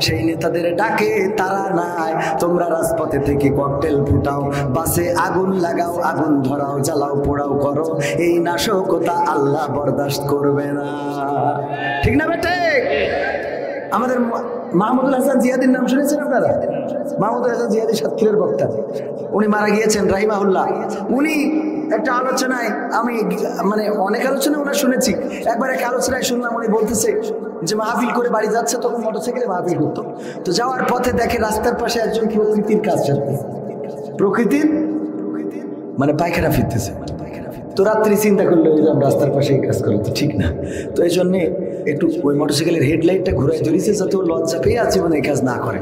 সেই নেতাদের ডাকে তারা নাই। তোমরা রাজপথে থেকে ককটেল ফুটাও, বাসে আগুন লাগাও, আগুন ধরাও, জ্বালাও, পোড়াও করো, এই নাশকতা আল্লাহ বরদাস্ত করবে না। ঠিক না বেটে? আমাদের মাহমুদুল হাসান জিয়াদির নাম শুনেছেন আপনারা? মাহমুদুল হাসান জিয়াদি সাতক্ষীরার বক্তা, উনি মারা গিয়েছেন রাহিমাহুল্লাহ। উনি একটা আলোচনায়, আমি মানে অনেক আলোচনা ওনার শুনেছি, একবার এক আলোচনায় শুনলাম উনি বলতেছে যে মাহফিল করে বাড়ি যাচ্ছে, তখন মোটরসাইকেলে মাহফিল করতো, তো যাওয়ার পথে দেখে রাস্তার পাশে একজন প্রকৃতির কাজ করতে, প্রকৃতির মানে পায়খানা ফিরতেছে। তো রাত্রি চিন্তা করলো রাস্তার পাশে এই কাজ করে তো ঠিক না, তো এই জন্যে একটু ওই মোটরসাইকেলের হেডলাইটটা ঘুরাই ধরেছে যাতে ও লজ্জা পেয়ে আছে মানে এই কাজ না করে।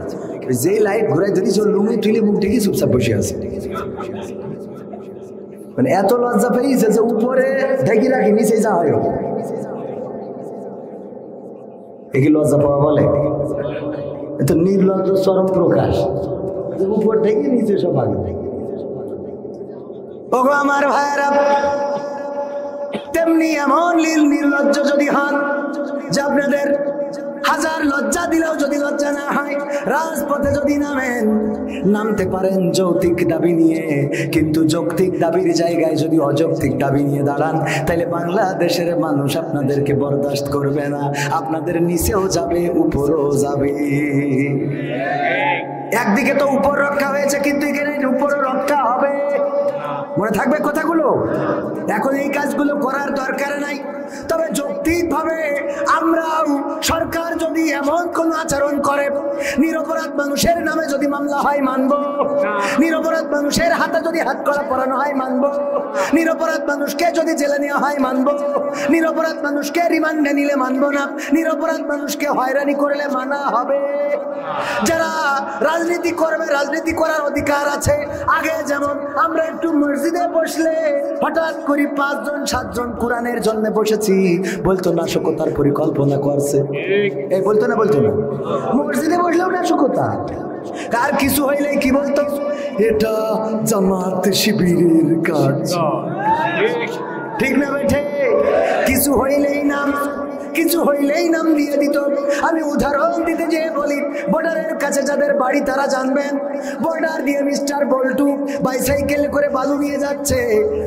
যে লাইট ঘুরাই ধরেছে ওর লুঙ্গি তুলে মুখ ঢেকে চুপচাপ বসে আছে, মানে এত লজ্জা পেয়েছে যে উপরে ঢেকে রাখি, নিচে যা হয় একে লজ্জা পাওয়া বলে? এত নির্লজ্জ চরম প্রকাশ, উপর ঢেকে নিচে সব আগে। ওগো আমার ভাইয়েরা, তেমনি এমন নির্লজ্জ যদি হন যে আপনাদের হাজার লজ্জা দিলেও যদি লজ্জা না হয়, রাজপথে যদি নামতে পারেন যৌক্তিক দাবি নিয়ে, কিন্তু যৌক্তিক দাবির জায়গায় যদি অযৌক্তিক দাবি নিয়ে দাঁড়ান, তাহলে বাংলাদেশের মানুষ আপনাদেরকে বরদাস্ত করবে না, আপনাদের নিচেও যাবে, উপরেও যাবে। একদিকে তো উপর রক্ষা হয়েছে, কিন্তু এখানে উপরও রক্ষা হবে। মনে থাকবে কথাগুলো? এখন এই কাজগুলো করার দরকার নাই। তবে যৌক্তিকভাবে আমরাও সরকার যদি এমন কোন আচরণ করে, নিরপরাধ মানুষের নামে যদি মামলা হয় মানব, নিরপরাধ মানুষের হাতে যদি হাত করা পরানো হয় মানব, নিরপরাধ মানুষকে যদি জেলে নেওয়া হয় মানব, নিরপরাধ মানুষকে রিমান্ডে নিলে মানব না, নিরপরাধ মানুষকে হয়রানি করলে মানা হবে। যারা রাজনীতি করবে, রাজনীতি করার অধিকার আছে। আগে যেমন আমরা একটু মসজিদে বসলে হঠাৎ করে 5 জন 7 জন কোরআনের জন্য বসেছি, বলতো নাশকতার পরিকল্পনা করছে, এই বলতো না? বলতো না? মসজিদে বসলেও নাশকতা। আর কিছু হইলে কি বলতো? এটা জামাত শিবিরের কাজ। ঠিক না বেঠে? কিছু হইলেই নাম, কিছু হইলেই নাম দিয়ে দিত। আমি উদাহরণ দিতে যেয়ে বলি, বর্ডারের কাছে যাদের বাড়ি তারা জানবেন, বর্ডার দিয়ে মিস্টার বল্টু বাইসাইকেলে করে বালু নিয়ে যাচ্ছে।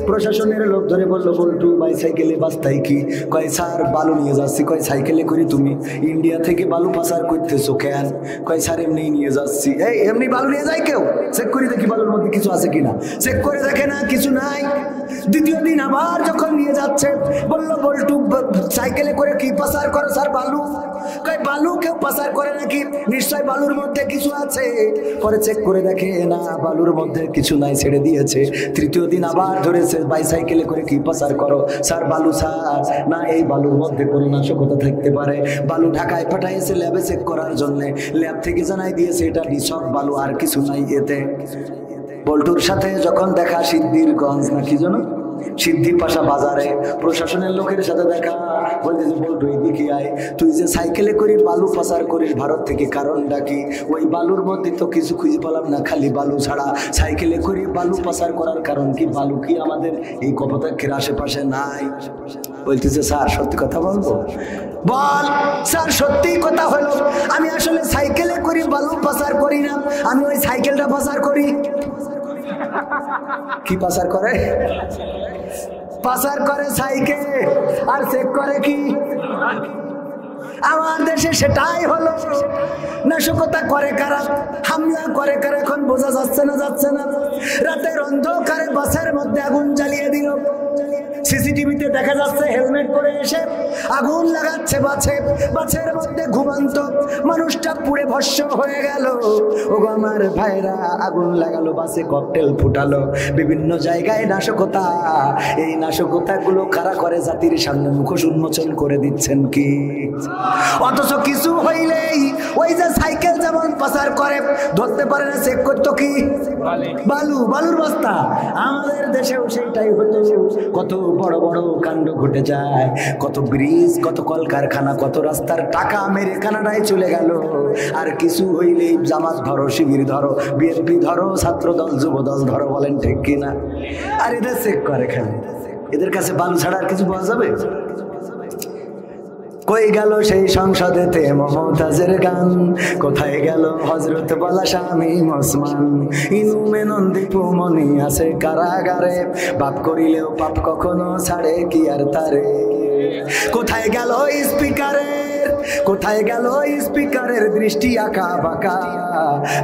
প্রশাসনের লোক ধরে বললো, বল্টু বাইসাইকেলে বাস্তাই কি? কয় স্যার বালু নিয়ে যাচ্ছি। কয় সাইকেলে করে তুমি ইন্ডিয়া থেকে বালু পাচার করতেছো কেন? কয় স্যার এমনি নিয়ে যাচ্ছি। এই এমনি বালু নিয়ে যায় কেউ? চেক করে দেখি বালুর মধ্যে কিছু আছে কিনা। চেক করে দেখে না, কিছু নাই। দ্বিতীয় দিন আবার যখন নিয়ে যাচ্ছে, বললো বল্টু সাইকেলে করে কি পাচার করো স্যার? বালু। কয় বালু কেউ পাচার করে নাকি? নিশ্চয় বালুর মধ্যে কিছু আছে। পরে চেক করে দেখে না, বালুর মধ্যে কিছু নাই, ছেড়ে দিয়েছে। তৃতীয় দিন আবার ধরেছে, বাইসাইকেলে করে কি পাচার করো? স্যার বালু স্যার। না, এই বালুর মধ্যে কোনো নাশকতা থাকতে পারে। বালু ঢাকায় পাঠাইছে ল্যাবে চেক করার জন্য। ল্যাব থেকে জানাই দিয়েছে এটা নিছক বালু, আর কিছু নাই এতে। বল্টুর সাথে যখন দেখা সিদ্ধিরগঞ্জ না কি যেন, সিদ্ধিপাশা বাজারে প্রশাসনের লোকের সাথে দেখা, বলতেছে বল্টু এদিকে আয়, তুই যে সাইকেলে করে বালু পাচার করিস ভারত থেকে, কারণটা কি? ওই বালুর মধ্যে তো কিছু খুঁজে পেলাম না, খালি বালু ছাড়া। সাইকেলে করে বালু পাচার করার কারণ কি? বালু কি আমাদের এই কপোতাক্ষের আশেপাশে নাই? বলতেছে স্যার সত্যি কথা বলবো? বল স্যার সত্যি কথা হলো, আমি আসলে সাইকেলে করে বালু পাচার করি না, আমি ওই সাইকেলটা পাচার করি। কি পাচার করে? পাচার করে সাইকেল, আর চেক করে কি? আমার দেশে সেটাই হলো। নাশকতা করে কারা, হামলা করে কারা, এখন বোঝা যাচ্ছে না, যাচ্ছে না। রাতের অন্ধকারে বাসের মধ্যে আগুন জ্বালিয়ে দিল। সিসিটিভিতে দেখা যাচ্ছে হেলমেট পরে এসে আগুন লাগাচ্ছে বাসে, বাসের মধ্যে ঘুমন্ত মানুষটা পুড়ে ভস্ম হয়ে গেল। ওগো আমার ভাইরা, আগুন লাগালো, বাসে ককটেল ফুটালো, বিভিন্ন জায়গায় নাশকতা। এই নাশকতাগুলো কারা করে জাতির সামনে মুখোশ উন্মোচন করে দিচ্ছেন কি? অথচ কিছু হইলেই ওই যে সাইকেল যেমন পাচার করে, ধরতে পারে না, চেক করতো কি? বালু, বালুর বস্তা। আমাদের দেশেও সেইটাই হতো। কত বড় বড় কাণ্ড ঘটে যায়, কত ব্রিজ, কত কলকারখানা, কত রাস্তার টাকা মেরে কানাডায় চলে গেল। আর কিছু হইলেই জামাত ধরো, শিবির ধরো, বিএনপি ধরো, ছাত্র দল, যুব দল ধরো, বলেন ঠিক কিনা? আর এদের চেক করে খালি। এদের কাছে বালু ছাড়া আর কিছু পাওয়া যাবে? কই গেল সেই সংসদেতে মমতাজের গান? কোথায় গেল হযরত বলা স্বামী ওসমান? ইনু মেনন দীপু মনি আছে কারাগারে, পাপ করিলেও পাপ কখনো ছাড়ে কি আর তারে? কোথায় গেল স্পিকারের, কোথায় গেল স্পিকারের দৃষ্টি আঁকা বাঁকা?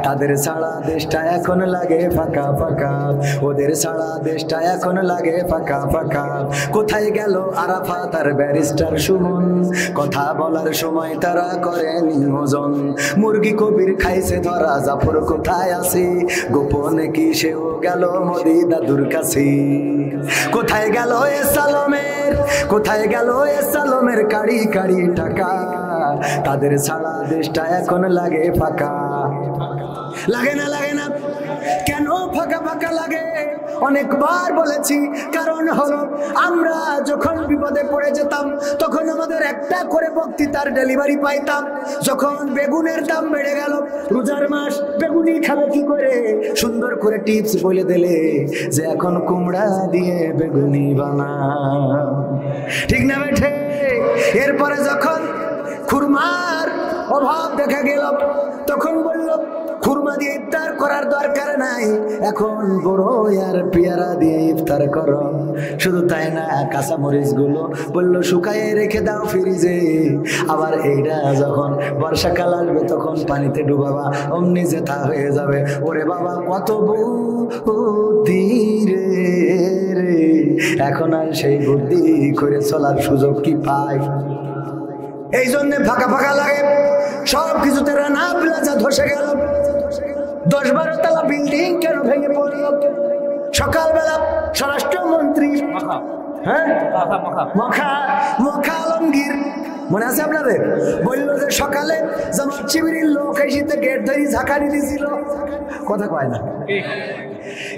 তাদের ছাড়া দেশটা এখন লাগে ফাঁকা ফাঁকা, ওদের ছাড়া দেশটা এখন লাগে ফাঁকা ফাঁকা। কোথায় গেল আরাফাত আর ব্যারিস্টার সুমন? কথা বলার সময় তারা করে নিয়োজন। মুরগি কবির খাইছে ধরা, জাফর কোথায় আছে? গোপনে কি সেও গেল মোদি দাদুর কাছে? কোথায় গেল এ সালমের, কোথায় গেল এ সালমের কাড়ি কাড়ি টাকা? তাদের ছাড়া দেশটা এখন লাগে ফাঁকা। লাগে না, লাগে না? কেন ফাঁকা ফাঁকা লাগে? অনেকবার বলেছি, কারণ হলো আমরা যখন বিপদে পড়ে যেতাম তখন আমাদের একটা করে বক্তৃতার ডেলিভারি পাইতাম। যখন বেগুনের দাম বেড়ে গেল, রোজার মাস, বেগুনি খাবে কি করে? সুন্দর করে টিপস বলে দিলে যে এখন কুমড়া দিয়ে বেগুনি বানা। ঠিক না বেঠে? এরপরে যখন খুরমার অভাব দেখা গেল, তখন বলল খুরমা দিয়ে ইফতার করার দরকার নাই, এখন বড় আর পেয়ারা দিয়ে ইফতার করো। শুধু তাই না, কাঁচা মরিচ গুলো বললো শুকায়ে রেখে দাও ফ্রিজে, আবার এইটা যখন বর্ষাকাল আসবে তখন পানিতে ডুবাবা, অমনি জেতা হয়ে যাবে। ওরে বাবা কত বুদ্ধি রে, এখন আর সেই বুদ্ধি করে চলার সুযোগ কি পাই? এই জন্যে ফাঁকা ফাঁকা লাগে, সব কিছুতে রানা প্লাজা ধসে গেল, 10-12 তলা বিল্ডিং কেন ভেঙে পড়ল? সকালবেলা স্বরাষ্ট্রমন্ত্রী মখা আলমগীর, মনে আছে আপনাদের, বলল যে সকালে জামাত শিবিরের লোক এসে গেট ধরে ঝাঁকানি দিয়েছিল, কথা কয় না,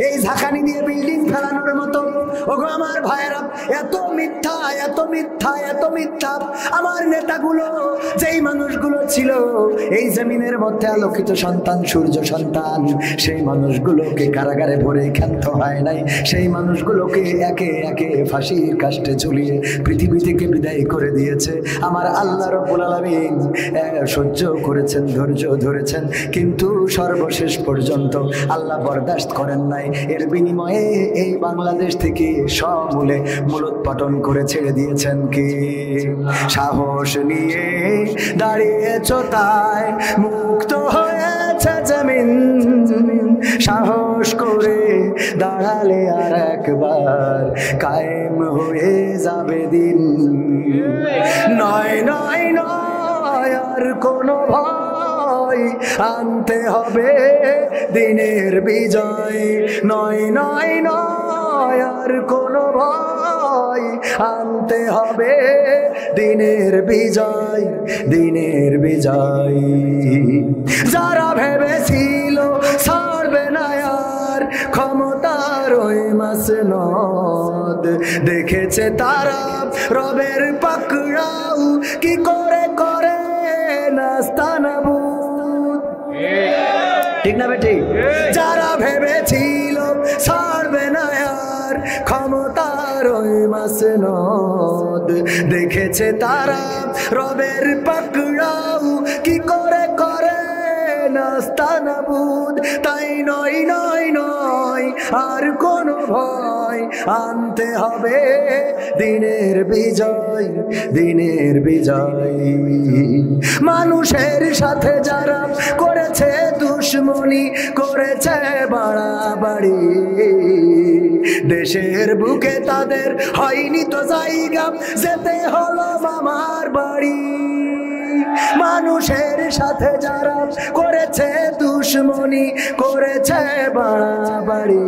এই ঝাঁকানি দিয়ে বিল্ডিং ফেলানোর মতো। ওগো আমার ভাইয়েরা, এত মিথ্যা এত মিথ্যা এত মিথ্যা। আমার নেতাগুলো, যেই মানুষগুলো ছিল এই জমিনের মধ্যে আলোকিত সন্তান, সূর্য সন্তান, সেই মানুষগুলোকে কারাগারে ভরে ক্ষান্ত হয় নাই, সেই মানুষগুলোকে একে একে ফাঁসির কাস্টে ঝুলিয়ে পৃথিবী থেকে বিদায় করে দিয়েছে। আমার আল্লাহ রাব্বুল আলামিন সহ্য করেছেন, ধৈর্য ধরেছেন, কিন্তু সর্বশেষ পর্যন্ত আল্লাহ বরদাস্ত করেন নাই। এর বিনিময়ে এই বাংলাদেশ থেকে সমূলে মূলোৎপাটন করে ছেড়ে দিয়েছেন কি? সাহস নিয়ে দাঁড়িয়েছ তাই মুক্ত হয়েছে জমিন, সাহস করে দাঁড়ালে আর একবার কায়েম হয়ে যাবে দিন। নয় নয় নয় আর কোনো ভয়, আনতে হবে দিনের বিজয়। নয় নয় নয় আর কোনো ভয়, আনতে হবে দিনের বিজয়, দিনের বিজয়। যারা ভেবেছিল ছাড়বে না আর ক্ষমতার ওই মাসনদ, দেখেছে তারা রবের পাকড়াও কি করে করে নাস্তানাবুদ। ঠিক না বেটি? যারা ভেবেছিল ছাড়বে না আর ক্ষমতার ওই মাসনদ, দেখেছে তারা রবের পাকড়াও কি করে করে নাস্তানাবুদ। তাই নয় নয় নয় আর কোনো ভয়, আনতে হবে দিনের বিজয়, দিনের বিজয়। মানুষের সাথে যারা করেছে দুশ্মনী, করেছে বাড়াবাড়ি, দেশের বুকে তাদের হয়নি তো জায়গা, যেতে হলো মামার বাড়ি। মানুষের সাথে যারা করেছে দুশ্মনী, করেছে বাড়াবাড়ি,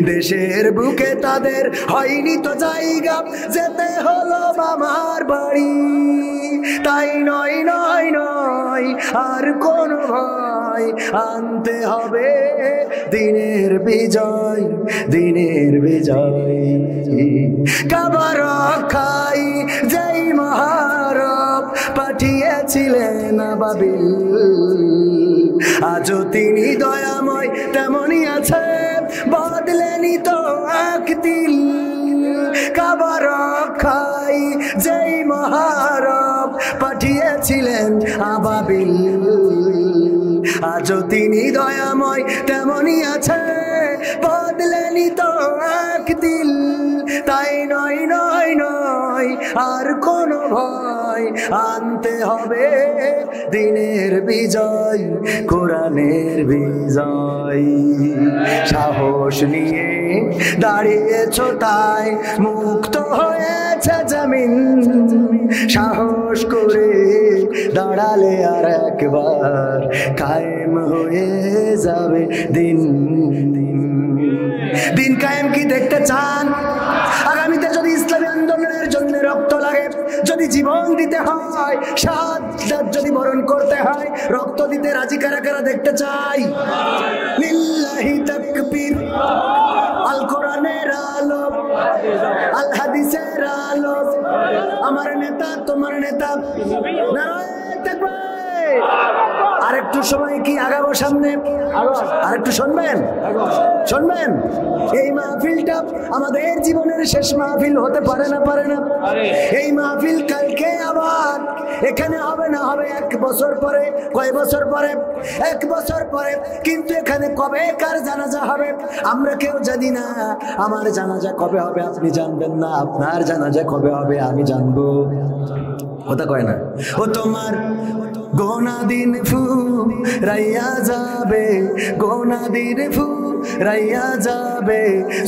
দেশের বুকে তাদের হয়নি তো জায়গা, যেতে হলো মামার বাড়ি। তাই নয় নয় নয় আর কোনো ভয়, আনতে হবে দিনের বিজয়, দিনের বিজয়। কাবা রক্ষাই যেই মহারব পাঠিয়েছিলেন আবাবিল, আজও তিনি দয়াময় তেমনই আছে, বদলেনি তো এক তিল। কাবা রক্ষাই যেই মহারব পাঠিয়েছিলেন আবাবিল, আজও তিনি দয়াময় তেমনই আছে, বদলেনি তো এক দিল। তাই নয় নয় নয় আর কোনো ভয়, আনতে হবে দিনের বিজয়, কোরআনের বিজয়। সাহস নিয়ে দাঁড়িয়েছ তাই মুক্ত হয়েছে জমিন, সাহস করে দাঁড়ালে আর একবার কায়েম হয়ে যাবে দিন। দিন কায়েম কি দেখতে চান? আগামীতে যদি ইসলামী আন্দোলনের জন্য রক্ত লাগে, যদি জীবন দিতে হয়, শাহাদাত যদি বরণ করতে হয়, রক্ত দিতে রাজি কারা কারা দেখতে চাই? লিল্লাহি তাকবীর। আল কোরআনের আলো, আল হাদিসের আলো, আমার নেতা তোমার নেতা, নারায়ে তাকবীর। আর একটু সময় কি আগাবো সামনে? আর একটু শুনবেন, শুনবেন। এই মাহফিলটা আমাদের জীবনের শেষ মাহফিল হতে পারে না, পারে না। এই মাহফিল কালকে আবার এখানে হবে না, হবে 1 বছর পরে। কয় বছর পরে? 1 বছর পরে। কিন্তু এখানে কবে কার জানাজা হবে আমরা কেউ জানি না। আমার জানাজা কবে হবে আপনি জানবেন না, আপনার জানাজা কবে হবে আমি জানবো। কথা কয় না? ও তোমার গোনা দিন ফু রাইয়া যাবে, গোনা দিন ফু রাইয়া যাবে,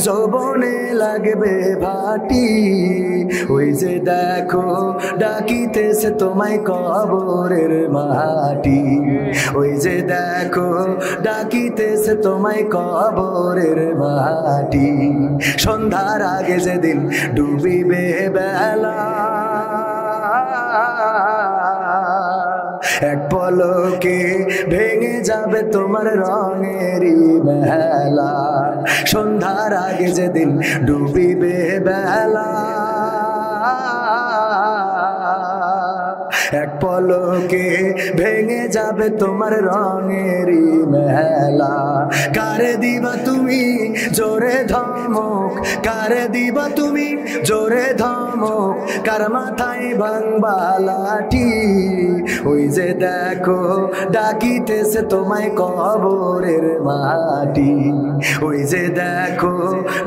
যৌবনে লাগবে ভাটি। ওই যে দেখো ডাকিতেছে তোমায় কবরের মাটি, ওই যে দেখো ডাকিতেছে তোমায় কবরের মাটি। সন্ধ্যার আগে যেদিন ডুবিবে বেলা, এক পলকে ভেঙে যাবে তোমার রঙেরই মেলা। সন্ধ্যার আগে যেদিন ডুবিবে বেলা, এক পলকে ভেঙে যাবে তোমার রঙেরই মেলা। কারে দিবা তুমি জোরে ধমক, কারে দিবা তুমি জোরে ধমক, কার মাথায় ভাঙবা লাঠি। ওই যে দেখো ডাকিতেছে তোমায় কবরের মাটি, ওই যে দেখো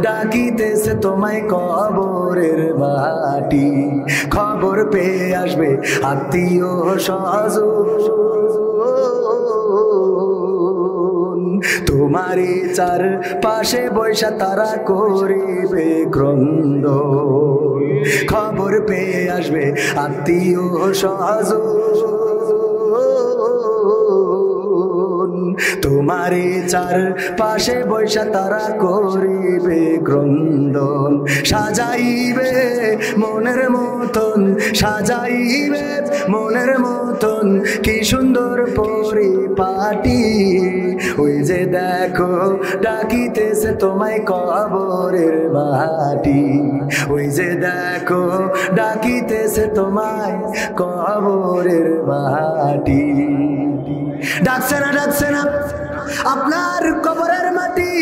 ডাকিতেছে তোমায় কবরের মাটি। খবর পেয়ে আসবে আত্মীয় স্বজন, তোমারই চার পাশে বৈশা তারা করিবে ক্রন্দন। খবর পেয়ে আসবে আত্মীয় স্বজন, তোমারই চার পাশে বৈশা তারা করিবে ক্রন্দন। সাজাইবে মনের মতন, সাজাইবে মনের মতন, কি সুন্দর পরিপাটি। ওই যে দেখো ডাকিতেছে তোমায় কবরের মাটি, ওই যে দেখো ডাকিতেছে তোমায় কবরের মাটি। ডাকছে না, ডাকছে না আপনার কবরের মাটি।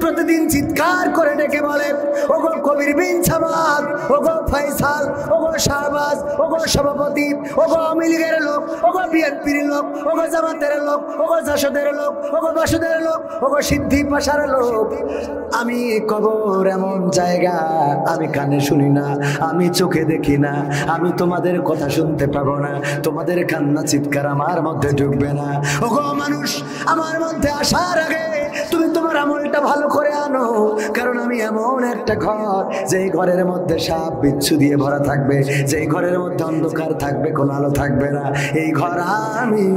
প্রতিদিন চিৎকার করে ডেকে বলে, ওগো কবির বিন সামাদ, ওগো ফয়সাল, ওগো শাহবাজ, ওগো সভাপতি, ওগো আওয়ামী লীগের লোক, ওগো বিএনপির লোক, ওগো জামাতের লোক, ওগো জাসদের লোক, ওগো বাসুদের লোক, ওগো সিদ্ধি পাশার লোক। আমি কবর এমন জায়গা আমি কানে শুনি না, আমি চোখে দেখি না, আমি তোমাদের কথা শুনতে পাবো না, তোমাদের কান্না চিৎকার আমার মধ্যে ঢুকবে না। ওগো মানুষ, আমার মধ্যে আসার আগে তুমি তোমার আমলটা ভালো করে আনো, কারণ আমি এমন একটা ঘর, যেই ঘরের মধ্যে সাপ বিচ্ছু দিয়ে ভরা থাকবে, যেই ঘরের মধ্যে অন্ধকার থাকবে, কোনো আলো থাকবে না। এই ঘর আমি,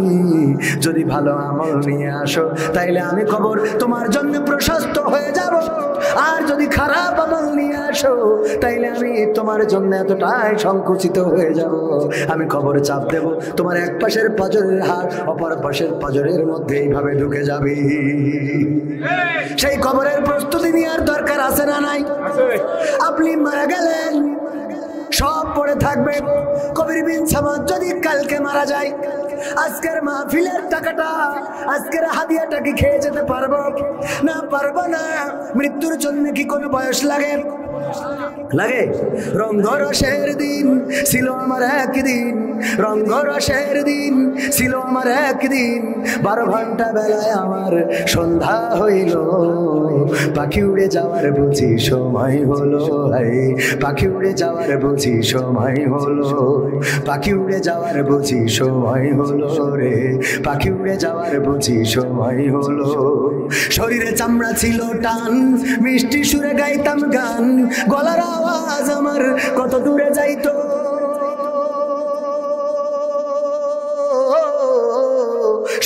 যদি ভালো আমল নিয়ে আসো তাইলে আমি কবর তোমার জন্য প্রশস্ত হয়ে যাব, আর যদি খারাপ আমল নিয়ে আসো তাইলে আমি তোমার জন্য এতটাই সংকুচিত হয়ে যাব, আমি কবরে চাপ দেব, তোমার এক পাশের পাঁজরের হাড় অপর পাশের পাঁজরের মধ্যে এইভাবে ঢুকে যাবে। সেই কবরের প্রস্তুতি নেওয়ার দরকার আছে না নাই? আপনি মারা গেলেন, সব পড়ে থাকবে। কবির বিন সামাদ যদি কালকে মারা যায়, আজকের মাহফিলের টাকাটা, আজকের হাদিয়াটা কি খেয়ে যেতে পারবো? না, পারবো না। মৃত্যুর জন্য কি কোনো বয়স লাগে? লাগে? রঙ্গরসের দিন ছিল আমার একদিন, রঙ্গরসের দিন ছিল আমার একদিন, 12 ঘন্টা বেলায় আমার সন্ধ্যা হইল, পাখি উড়ে যাওয়ার বুঝি সময় হলো, পাখি উড়ে যাওয়ার বুঝি সময় হলো, পাখি উড়ে যাওয়ার বুঝি সময় হলো রে, পাখি উড়ে যাওয়ার বুঝি সময় হলো। শরীরে চামড়া ছিল টান, মিষ্টি সুরে গাইতাম গান, গলার আওয়াজ আমার কত দূরে যাইতো,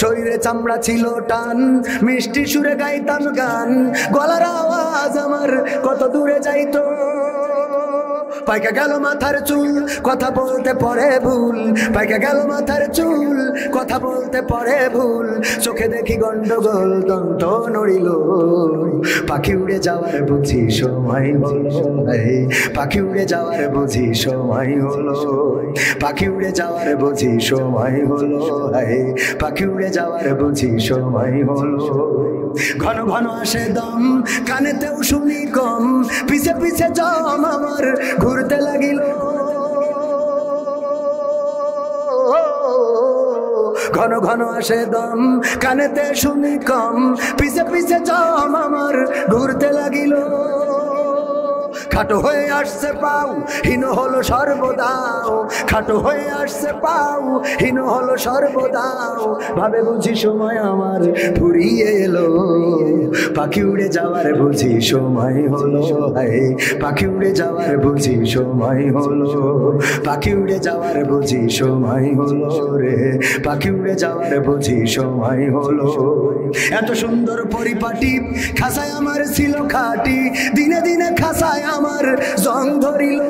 শরীরে চামড়া ছিল টান, মিষ্টি সুরে গাইতাম গান, গলার আওয়াজ আমার কত দূরে যাইতো। পাইকা গেল মাথার চুল কথা বলতে পরে ভুল পাইকা গেল মাথার চুল কথা বলতে পরে ভুল চোখে দেখি গন্ডগোল দন্ত নড়িল পাখি উড়ে যাওয়ার বুঝি সময় হলো পাখি উড়ে যাওয়ার বুঝি সময় হলো পাখি উড়ে যাওয়ার বুঝি সময় হলো পাখি উড়ে যাওয়ার বুঝি সময় হলো ঘন ঘন আসে দম কানেতেও শুনি কম পিছে পিছে জম আমার ঘুরতে লাগিল ঘন ঘন আসে দম কানেতে শুনি কম পিছে পিছে জম আমার ঘুরতে লাগিল খাটো হয়ে আসছে পাও হীন হলো সর্বদাও খাটো হয়ে আসছে পাও হীন হলো সর্বদাও ভাবে বুঝি সময় আমার ফুরিয়ে এলো পাখি উড়ে যাওয়ার বুঝি সময় হলো পাখি উড়ে যাওয়ার বুঝি সময় হলো পাখি উড়ে যাওয়ার বুঝি সময় হলো রে পাখি উড়ে যাওয়ার বুঝি সময় হলো এত সুন্দর পরিপাটি খাসায় আমার ছিল খাটি দিনে দিনে খাসায় আমার জং ধরিল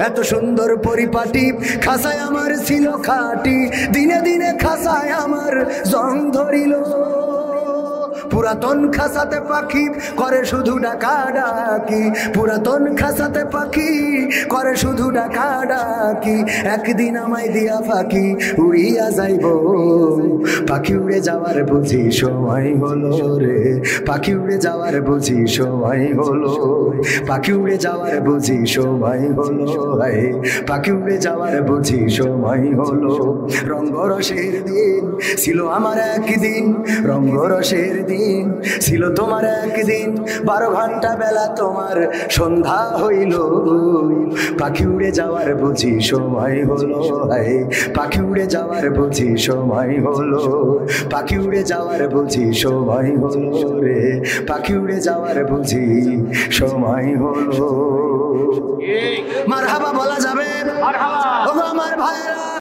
এত সুন্দর পরিপাটি খাসায় আমার ছিল খাটি দিনে দিনে খাসায় আমার জং ধরিল পুরাতন খাসাতে পাখি করে শুধু ডাকা ডাকি পুরাতন খাসাতে পাখি করে শুধু ডাকা ডাকি একদিন আমায় দিয়া পাখি উড়িয়া যাইব পাখি উড়ে যাওয়ার বুঝি সময় হলো রে পাখি উড়ে যাওয়ার বুঝি সময় হলো পাখি উড়ে যাওয়ার বুঝি সময় হলো পাখি উড়ে যাওয়ার বুঝি সময় হলো রঙ্গরসের দিন ছিল আমার একদিন রঙ্গরসের দিন ছিল তোমার একদিন 12 ঘন্টা বেলা তোমার সন্ধ্যা হইল পাখি উড়ে যাওয়ার বুঝি সময় হলো পাখি উড়ে যাওয়ার বুঝি সময় হলো পাখি উড়ে যাওয়ার বুঝি সময় হলো রে পাখি উড়ে যাওয়ার বুঝি সময় হলো মারহাবা বলা যাবে মারহাবা ও আমার ভাইরা।